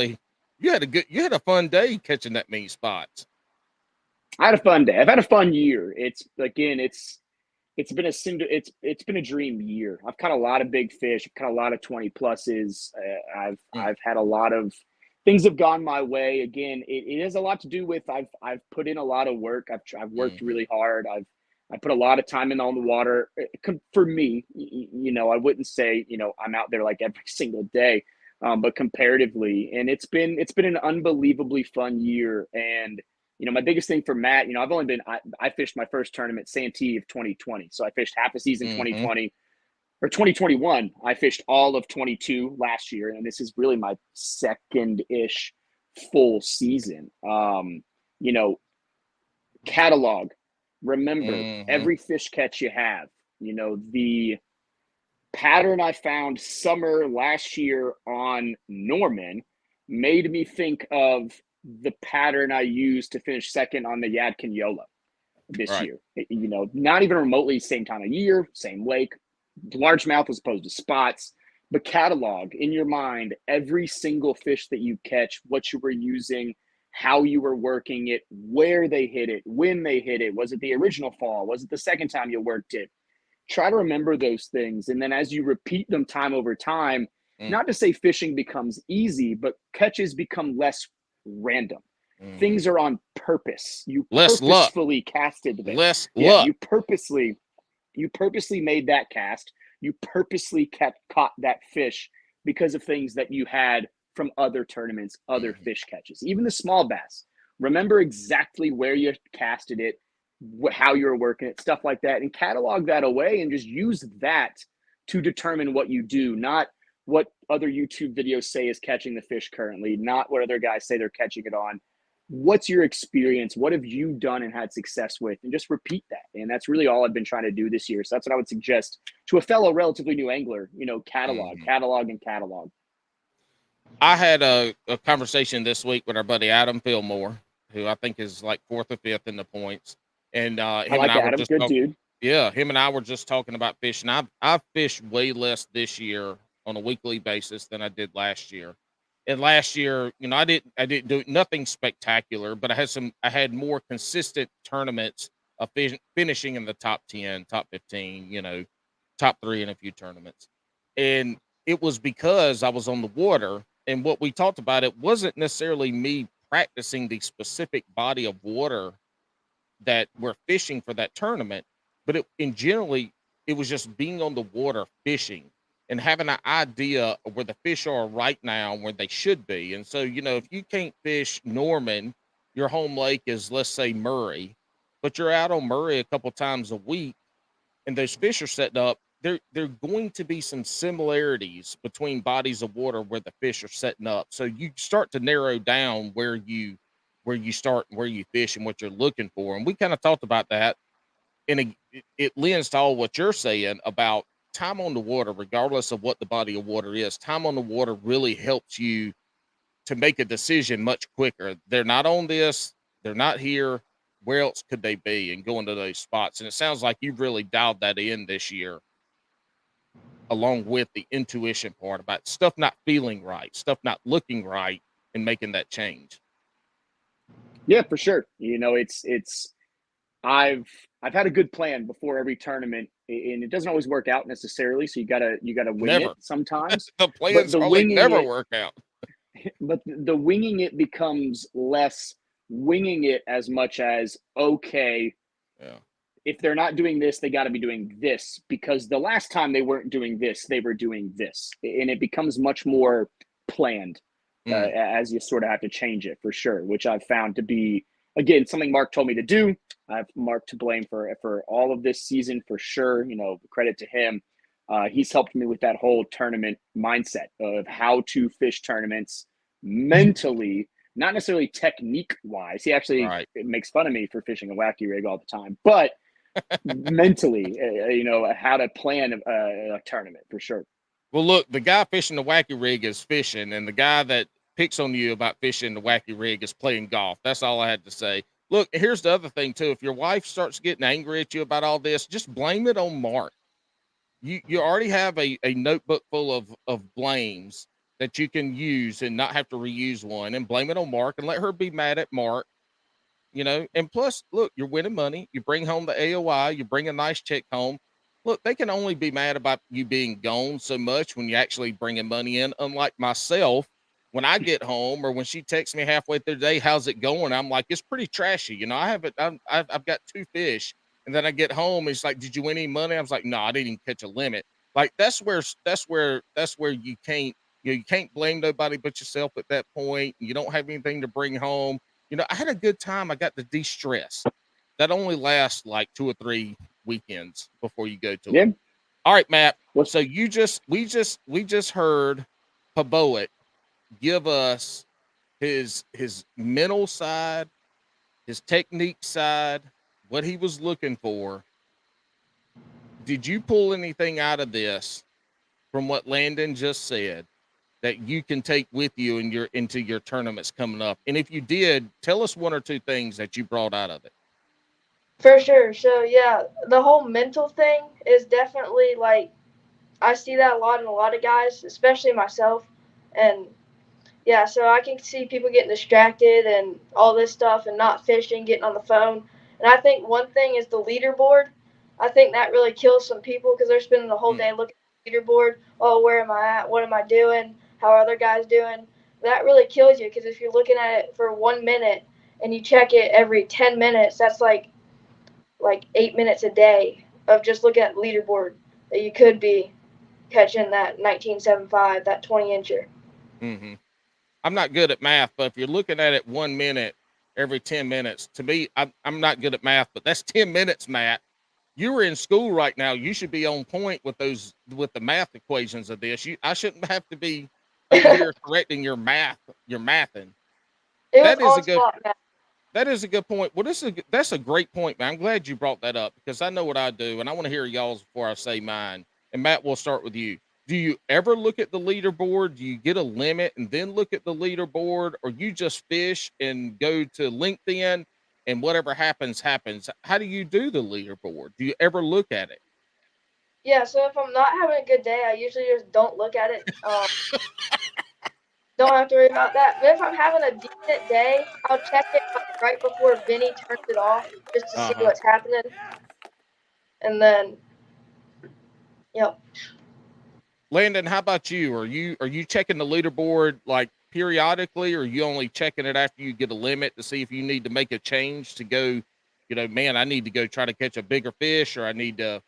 a fun day catching that many spots. I had a fun day. I've had a fun year. It's been a dream year. I've caught a lot of big fish. I've caught a lot of 20 pluses. I've had a lot of things have gone my way. Again, it has a lot to do with I've put in a lot of work. I've worked really hard. I put a lot of time in on the water. For me, I wouldn't say I'm out there like every single day, but comparatively, and it's been an unbelievably fun year. And my biggest thing for Matt, I fished my first tournament Santee of 2020, so I fished half a season 2020 or 2021. I fished all of 22 last year, and this is really my second-ish full season. Catalog. Remember, every fish catch you have, the pattern I found summer last year on Norman made me think of the pattern I used to finish second on the Yadkin Yola this year. Not even remotely same time of year, same lake, largemouth as opposed to spots, but catalog in your mind every single fish that you catch, what you were using, how you were working it, where they hit it, when they hit it. Was it the original fall? Was it the second time you worked it? Try to remember those things. And then as you repeat them time over time, not to say fishing becomes easy, but catches become less random. Things are on purpose. You purposefully casted them. Less luck. You purposely made that cast. You purposely caught that fish because of things that you had from other tournaments, other fish catches, even the small bass. Remember exactly where you casted it, how you were working it, stuff like that, and catalog that away and just use that to determine what you do, not what other YouTube videos say is catching the fish currently, not what other guys say they're catching it on. What's your experience? What have you done and had success with? And just repeat that. And that's really all I've been trying to do this year. So that's what I would suggest to a fellow relatively new angler, catalog. I had a conversation this week with our buddy Adam Fillmore, who I think is like 4th or 5th in the points. And him and I were just dude. Yeah, him and I were just talking about fishing. I've fished way less this year on a weekly basis than I did last year. And last year, I didn't do nothing spectacular, but I had more consistent tournaments of finishing in the top 10, top 15, top 3 in a few tournaments. And it was because I was on the water. And what we talked about, it wasn't necessarily me practicing the specific body of water that we're fishing for that tournament, but generally it was just being on the water fishing and having an idea of where the fish are right now and where they should be. And so, if you can't fish Norman, your home lake is, let's say, Murray, but you're out on Murray a couple times a week, and those fish are setting up, there going to be some similarities between bodies of water where the fish are setting up. So you start to narrow down where you start and where you fish and what you're looking for. And we kind of talked about that. And it lends to all what you're saying about time on the water, regardless of what the body of water is. Time on the water really helps you to make a decision much quicker. They're not on this, they're not here. Where else could they be? And going to those spots. And it sounds like you've really dialed that in this year, along with the intuition part about stuff not feeling right, stuff not looking right, and making that change. Yeah, for sure. You know, I've had a good plan before every tournament, and it doesn't always work out necessarily. So you gotta wing Never. it sometimes. The But plans the probably winging never it, work out. but the winging it becomes less winging it as much as, okay, Yeah. if they're not doing this, they got to be doing this, because the last time they weren't doing this, they were doing this, and it becomes much more planned as you sort of have to change it, for sure, which I've found to be, again, something Mark told me to do. I have Mark to blame for all of this season, for sure. You know, credit to him. He's helped me with that whole tournament mindset of how to fish tournaments mentally, not necessarily technique wise. He actually makes fun of me for fishing a wacky rig all the time, but mentally, you know, how to plan a tournament, for sure. Well, look, the guy fishing the wacky rig is fishing, and the guy that picks on you about fishing the wacky rig is playing golf. That's all I had to say. Look, here's the other thing too. If your wife starts getting angry at you about all this, just blame it on Mark. You already have a notebook full of blames that you can use and not have to reuse one, and blame it on Mark and let her be mad at Mark. You know, and plus, look, you're winning money. You bring home the AOI, you bring a nice check home. Look, they can only be mad about you being gone so much when you actually bringing money in. Unlike myself, when I get home or when she texts me halfway through the day, how's it going? I'm like, it's pretty trashy. You know, I've got 2 fish, and then I get home, and it's like, did you win any money? I was like, no, I didn't even catch a limit. Like that's where you can't, you can't blame nobody but yourself at that point. You don't have anything to bring home. You know, I had a good time. I got to de-stress. That only lasts like 2 or 3 weekends before you go to it. All right, Matt. So we just heard Paboet give us his mental side, his technique side, what he was looking for. Did you pull anything out of this from what Landon just said that you can take with you into your tournaments coming up? And if you did, tell us 1 or 2 things that you brought out of it. For sure. So yeah, the whole mental thing is definitely like, I see that a lot in a lot of guys, especially myself. And yeah, so I can see people getting distracted and all this stuff and not fishing, getting on the phone. And I think one thing is the leaderboard. I think that really kills some people because they're spending the whole day looking at the leaderboard. Oh, where am I at? What am I doing? How are other guys doing? That really kills you because if you're looking at it for 1 minute and you check it every 10 minutes, that's like 8 minutes a day of just looking at the leaderboard that you could be catching that 1975, that 20-incher. Mm-hmm. I'm not good at math, but if you're looking at it 1 minute every 10 minutes, to me, I'm not good at math, but that's 10 minutes, Matt. You were in school right now. You should be on point with the math equations of this. I shouldn't have to be over here correcting your mathing. That is a good point. Well, that's a great point, man. I'm glad you brought that up because I know what I do, and I want to hear y'all's before I say mine. And Matt, we'll start with you. Do you ever look at the leaderboard? Do you get a limit and then look at the leaderboard, or you just fish and go to LinkedIn and whatever happens, happens? How do you do the leaderboard? Do you ever look at it? Yeah, so if I'm not having a good day, I usually just don't look at it. Don't have to worry about that. But if I'm having a decent day, I'll check it right before Vinny turns it off just to see what's happening. And then, yep. Landon, how about you? Are you checking the leaderboard like periodically, or are you only checking it after you get a limit to see if you need to make a change to go, you know, man, I need to go try to catch a bigger fish, or I need to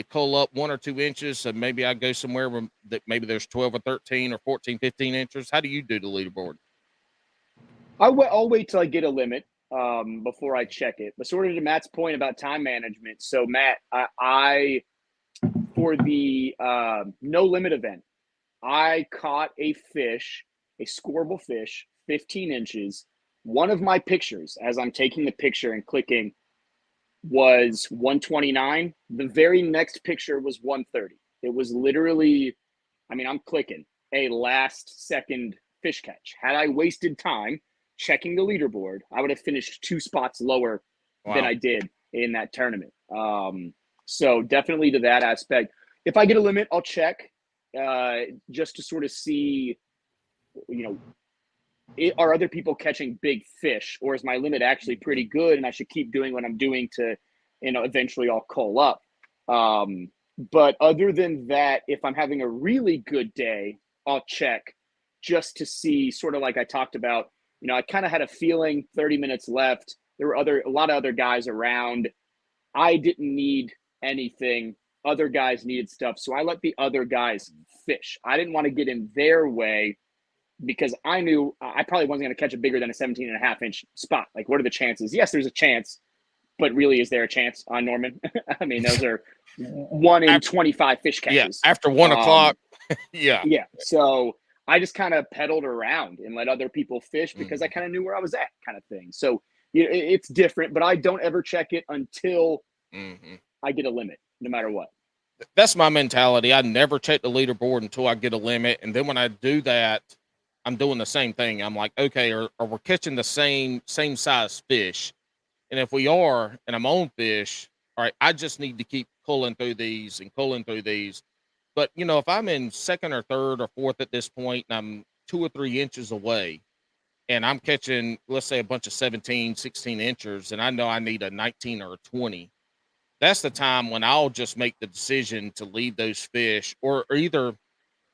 cull up 1 or 2 inches. So maybe I go somewhere where that maybe there's 12 or 13 or 14, 15 inches. How do you do the leaderboard? I'll wait till I get a limit before I check it. But sort of to Matt's point about time management. So Matt, I for the no limit event, I caught a fish, a scoreable fish, 15 inches. One of my pictures, as I'm taking the picture and clicking, was 129. The very next picture was 130. It was literally, I mean, I'm clicking a last second fish catch. Had I wasted time checking the leaderboard, I would have finished 2 spots lower than I did in that tournament. So definitely to that aspect. If I get a limit, I'll check just to sort of see, you know, are other people catching big fish, or is my limit actually pretty good and I should keep doing what I'm doing to, eventually I'll cull up. But other than that, if I'm having a really good day, I'll check just to see, sort of like I talked about, I kind of had a feeling 30 minutes left. There were a lot of other guys around. I didn't need anything. Other guys needed stuff. So I let the other guys fish. I didn't want to get in their way because I knew I probably wasn't going to catch it bigger than a 17.5-inch spot. Like, what are the chances? Yes, there's a chance, but really, is there a chance on Norman? I mean, those are 1 in 25 fish catches. Yeah, after 1 o'clock. Yeah. Yeah. So I just kind of pedaled around and let other people fish because I kind of knew where I was at, kind of thing. So it's different, but I don't ever check it until I get a limit, no matter what. That's my mentality. I never check the leaderboard until I get a limit. And then when I do that, I'm doing the same thing. I'm like, okay, are we catching the same size fish? And if we are, and I'm on fish, all right, I just need to keep pulling through these and pulling through these. But, if I'm in second or third or fourth at this point, and I'm 2 or 3 inches away, and I'm catching, let's say, a bunch of 17, 16 inchers, and I know I need a 19 or a 20, that's the time when I'll just make the decision to leave those fish or either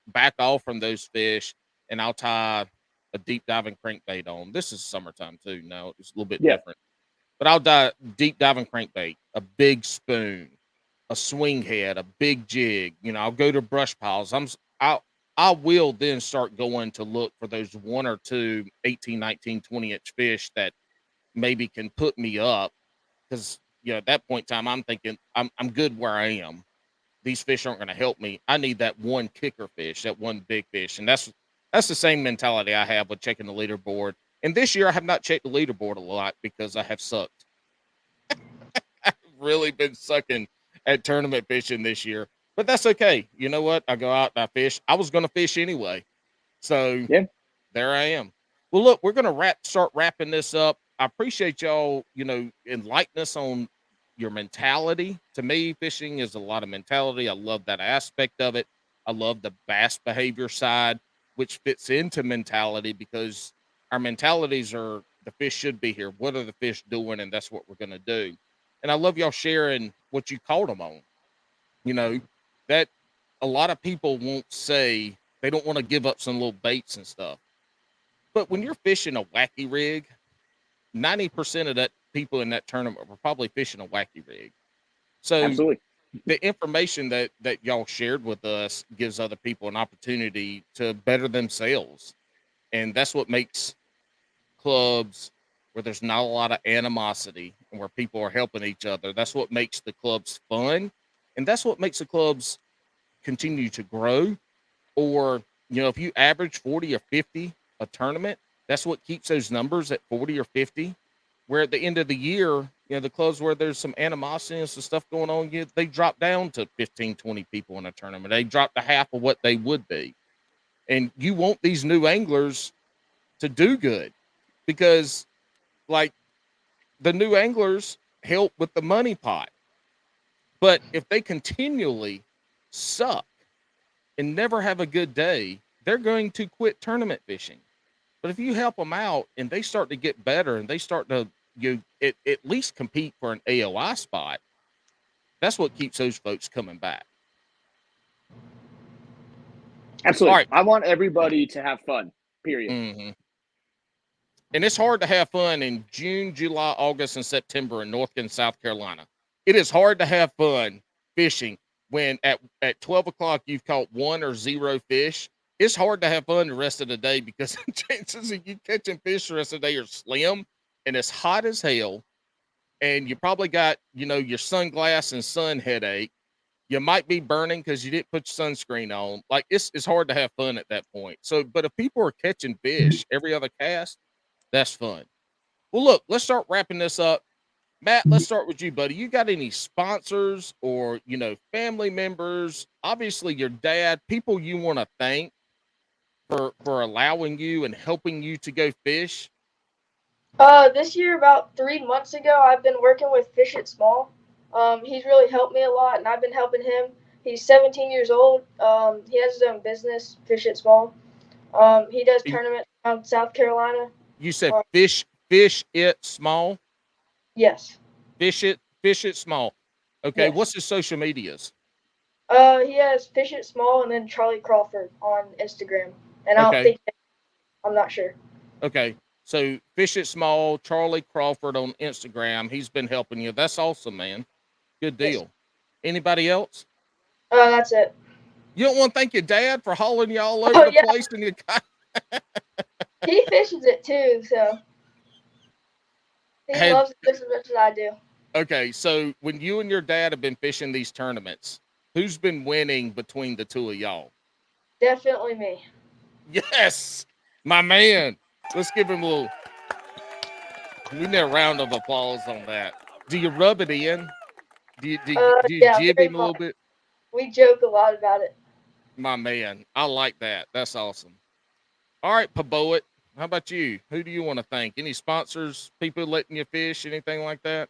back off from those fish, and I'll tie a deep diving crankbait on. This is summertime too. Now it's a little bit different, but I'll deep diving crankbait, a big spoon, a swing head, a big jig. I'll go to brush piles. I will then start going to look for those 1 or 2 18, 19, 20-inch fish that maybe can put me up, because at that point in time, I'm thinking I'm good where I am. These fish aren't going to help me. I need that one kicker fish, that one big fish. And that's the same mentality I have with checking the leaderboard. And this year I have not checked the leaderboard a lot because I have sucked. I've really been sucking at tournament fishing this year. But that's okay. You know what? I go out and I fish. I was going to fish anyway. So there I am. Well, look, we're going to start wrapping this up. I appreciate y'all, enlightening us on your mentality. To me, fishing is a lot of mentality. I love that aspect of it. I love the bass behavior side, which fits into mentality, because our mentalities are, the fish should be here. What are the fish doing? And that's what we're going to do. And I love y'all sharing what you caught them on. That a lot of people won't say, they don't want to give up some little baits and stuff. But when you're fishing a wacky rig, 90% of that people in that tournament were probably fishing a wacky rig. So absolutely, the information that y'all shared with us gives other people an opportunity to better themselves. And that's what makes clubs where there's not a lot of animosity and where people are helping each other. That's what makes the clubs fun. And that's what makes the clubs continue to grow. Or, if you average 40 or 50 a tournament, that's what keeps those numbers at 40 or 50, where at the end of the year, the clubs where there's some animosity and some stuff going on, they drop down to 15, 20 people in a tournament. They drop to half of what they would be. And you want these new anglers to do good, because like the new anglers help with the money pot. But if they continually suck and never have a good day, they're going to quit tournament fishing. But if you help them out and they start to get better and they start to at least compete for an AOI spot, that's what keeps those folks coming back. Absolutely. All right. I want everybody to have fun, period. Mm-hmm. And it's hard to have fun in June, July, August, and September in North and South Carolina. It is hard to have fun fishing when at 12 o'clock you've caught 1 or 0 fish, it's hard to have fun the rest of the day because the chances of you catching fish the rest of the day are slim, and it's hot as hell. And you probably got, your sunglass and sun headache. You might be burning because you didn't put your sunscreen on. Like it's hard to have fun at that point. So, but if people are catching fish every other cast, that's fun. Well, look, let's start wrapping this up. Matt, let's start with you, buddy. You got any sponsors or, family members, obviously your dad, people you want to thank for allowing you and helping you to go fish? This year, about 3 months ago, I've been working with Fish It Small. He's really helped me a lot, and I've been helping him. He's 17 years old. He has his own business, Fish It Small. He does You, tournaments around South Carolina. you said Uh, fish it small, yes, fish it small. Okay. yes. What's his social medias? He has Fish It Small and then Charlie Crawford on Instagram. And I don't Okay. think, I'm not sure. Okay. So fish it small, Charlie Crawford on Instagram. He's been helping you. That's awesome, man. Good Yes. deal. Anybody else? That's it. You don't want to thank your dad for hauling you all over Oh, the yeah. place and you He fishes it too, so he have, loves it just as much as I do. okay, so when you and your dad have been fishing these tournaments, who's been winning between the two of y'all? Definitely me. Yes, my man. Let's give him a little. We need a round of applause on that. Do you rub it in? Do you Yeah, jib very him a little much. bit? We joke a lot about it. My man, I like that. That's awesome. All right, Paboit, how about you? Who do you want to thank? Any sponsors, people letting you fish, anything like that?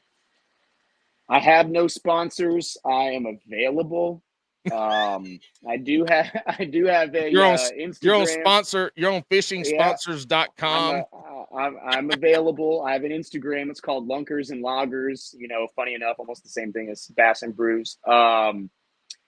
I have no sponsors. I am available. I do have a You're on Instagram. sponsor. You're on Yeah, fishingsponsors.com. I'm available. I have an Instagram. It's called Lunkers and Loggers. Funny enough, almost the same thing as Bass and Brews.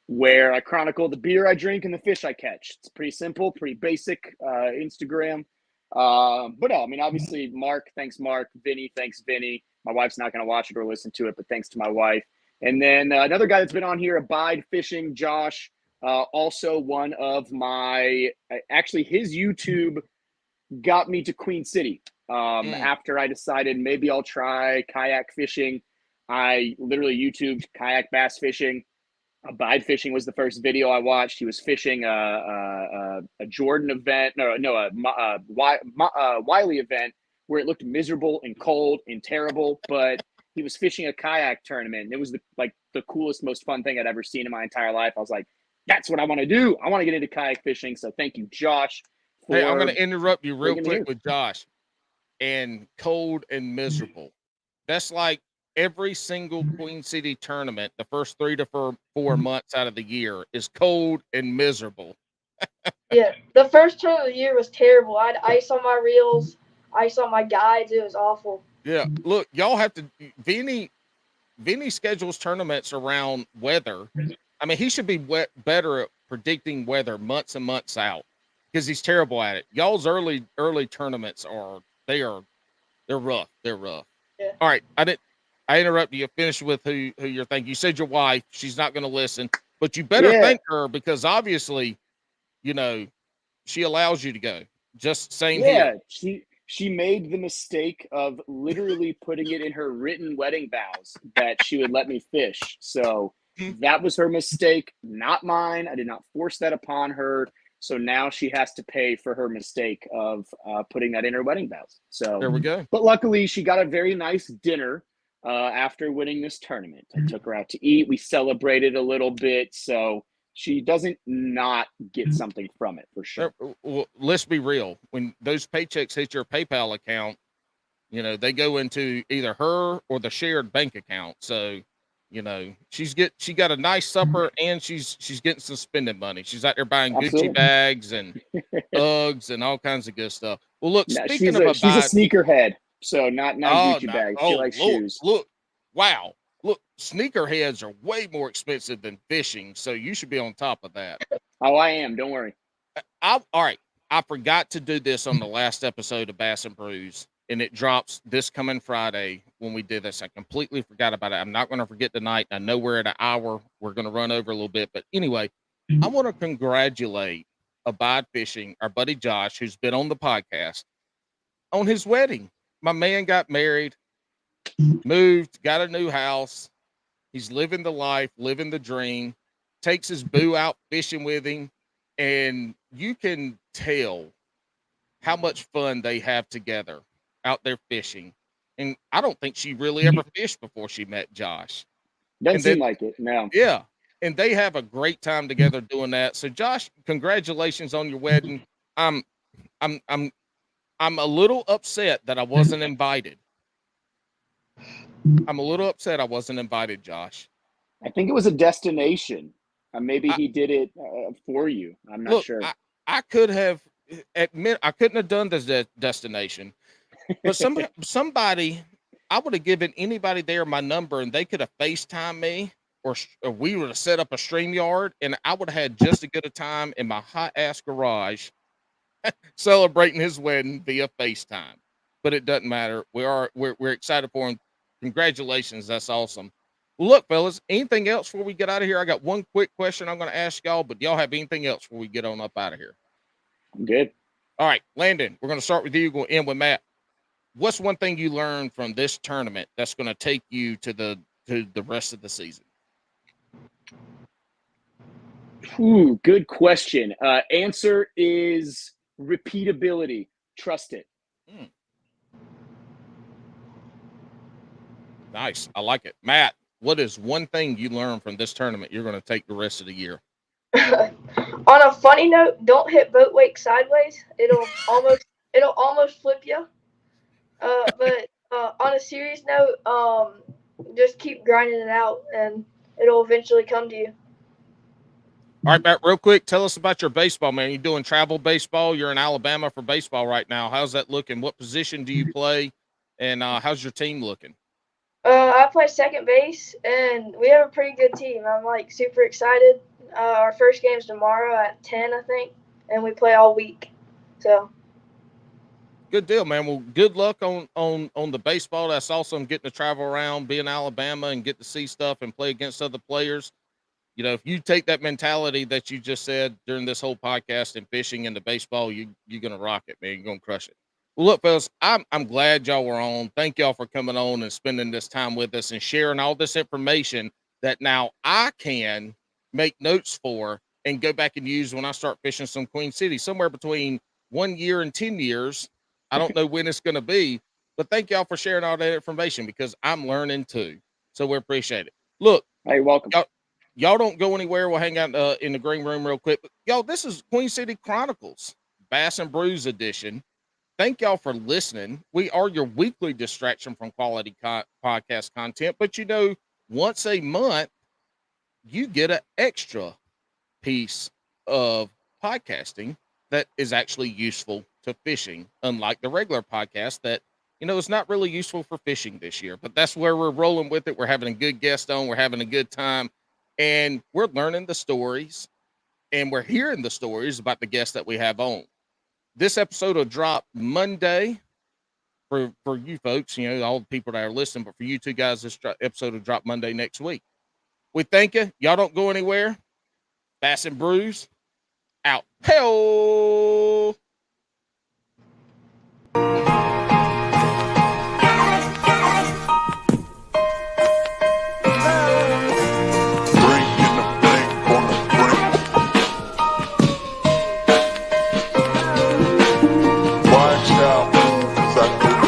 Where I chronicle the beer I drink and the fish I catch. It's pretty simple, pretty basic Instagram. But no, I mean, obviously, Mark, thanks, Mark. Vinny, thanks, Vinny. My wife's not going to watch it or listen to it, but thanks to my wife. And then another guy that's been on here, Abide Fishing, Josh, also one of my, actually, his YouTube got me to Queen City. After I decided maybe I'll try kayak fishing, I literally YouTubed kayak bass fishing. Abide Fishing was the first video I watched. He was fishing a Jordan event, a Wiley event where it looked miserable and cold and terrible, but he was fishing a kayak tournament. And it was the coolest, most fun thing I'd ever seen in my entire life. I was like, that's what I want to do. I want to get into kayak fishing. So thank you, Josh. Hey, I'm going to interrupt you real quick here. with Josh. And cold and miserable. That's like every single Queen City tournament, the first 3 to 4 months out of the year is cold and miserable. Yeah, the first turn of the year was terrible. I had ice on my reels, ice on my guides. It was awful. Yeah, look, y'all have to. Vinny schedules tournaments around weather. I mean, he should be better at predicting weather months and months out because he's terrible at it. Y'all's early tournaments they're rough. They're rough. Yeah. All right, I interrupted you. Finish with who you're thanking. You said your wife. She's not going to listen, but you better thank her because obviously, she allows you to go. Just same here. She made the mistake of literally putting it in her written wedding vows that she would let me fish. So that was her mistake, not mine. I did not force that upon her. So now she has to pay for her mistake of putting that in her wedding vows. So there we go. But luckily, she got a very nice dinner after winning this tournament. I took her out to eat. We celebrated a little bit. So she doesn't not get something from it for sure. Well, let's be real. When those paychecks hit your PayPal account, they go into either her or the shared bank account. So, she got a nice supper and she's getting some spending money. She's out there buying Absolutely. Gucci bags and Uggs and all kinds of good stuff. Well, look, speaking she's of a sneakerhead, so not Gucci bags. She likes shoes. Look, wow. Look, sneakerheads are way more expensive than fishing, so you should be on top of that. Oh, I am. Don't worry. All right. I forgot to do this on the last episode of Bass and Brews, and it drops this coming Friday when we did this. I completely forgot about it. I'm not going to forget tonight. I know we're at an hour. We're going to run over a little bit, but anyway, I want to congratulate Abide Fishing, our buddy Josh, who's been on the podcast, on his wedding. My man got married, moved, got a new house. He's living the life, living the dream, takes his boo out fishing with him. And you can tell how much fun they have together out there fishing. And I don't think she really ever fished before she met Josh. Doesn't And seem then, like it. No. yeah. And they have a great time together doing that. So Josh, congratulations on your wedding. I'm I'm a little upset that I wasn't invited. I'm a little upset I wasn't invited, Josh. I think it was a destination. Maybe I, he did it for you. I'm not look, sure. I could have admit I couldn't have done this destination, but somebody I would have given anybody there my number and they could have FaceTime me or we would have set up a StreamYard and I would have had just as good a time in my hot ass garage celebrating his wedding via FaceTime. But it doesn't matter. We're excited for him. Congratulations. That's awesome. Well, look, fellas, anything else before we get out of here? I got one quick question I'm going to ask y'all, but y'all have anything else before we get on up out of here? I'm good. All right, Landon, we're going to start with you. We'll end with Matt. What's one thing you learned from this tournament that's going to take you to the rest of the season? Ooh, good question. Answer is repeatability. Trust it. Nice. I like it. Matt, what is one thing you learned from this tournament you're going to take the rest of the year? On a funny note, don't hit boat wake sideways. It'll almost flip you. But on a serious note, just keep grinding it out, and it'll eventually come to you. All right, Matt, real quick, tell us about your baseball, man. You're doing travel baseball. You're in Alabama for baseball right now. How's that looking? What position do you play? And how's your team looking? I play second base, and we have a pretty good team. I'm super excited. Our first game's tomorrow at 10, I think, and we play all week. So good deal, man. Well, good luck on the baseball. That's awesome. Getting to travel around, be in Alabama, and get to see stuff and play against other players. You know, if you take that mentality that you just said during this whole podcast and fishing and the baseball, you're gonna rock it, man. You're gonna crush it. Well, look, fellas, I'm glad y'all were on. Thank y'all for coming on and spending this time with us and sharing all this information that now I can make notes for and go back and use when I start fishing some Queen City, somewhere between 1 year and 10 years. I don't know when it's going to be, but thank y'all for sharing all that information because I'm learning too. So we appreciate it. Look, hey, you're welcome. Y'all don't go anywhere. We'll hang out in the green room real quick. But y'all, this is Queen City Chronicles, Bass and Brews edition. Thank y'all for listening. We are your weekly distraction from quality podcast content, but once a month, you get an extra piece of podcasting that is actually useful to fishing, unlike the regular podcast that, is not really useful for fishing this year, but that's where we're rolling with it. We're having a good guest on. We're having a good time, and we're learning the stories, and we're hearing the stories about the guests that we have on. This episode will drop Monday for you folks, all the people that are listening, but for you two guys, this episode will drop Monday next week. We thank you. Y'all don't go anywhere. Bass and Brews out. Hey-oh!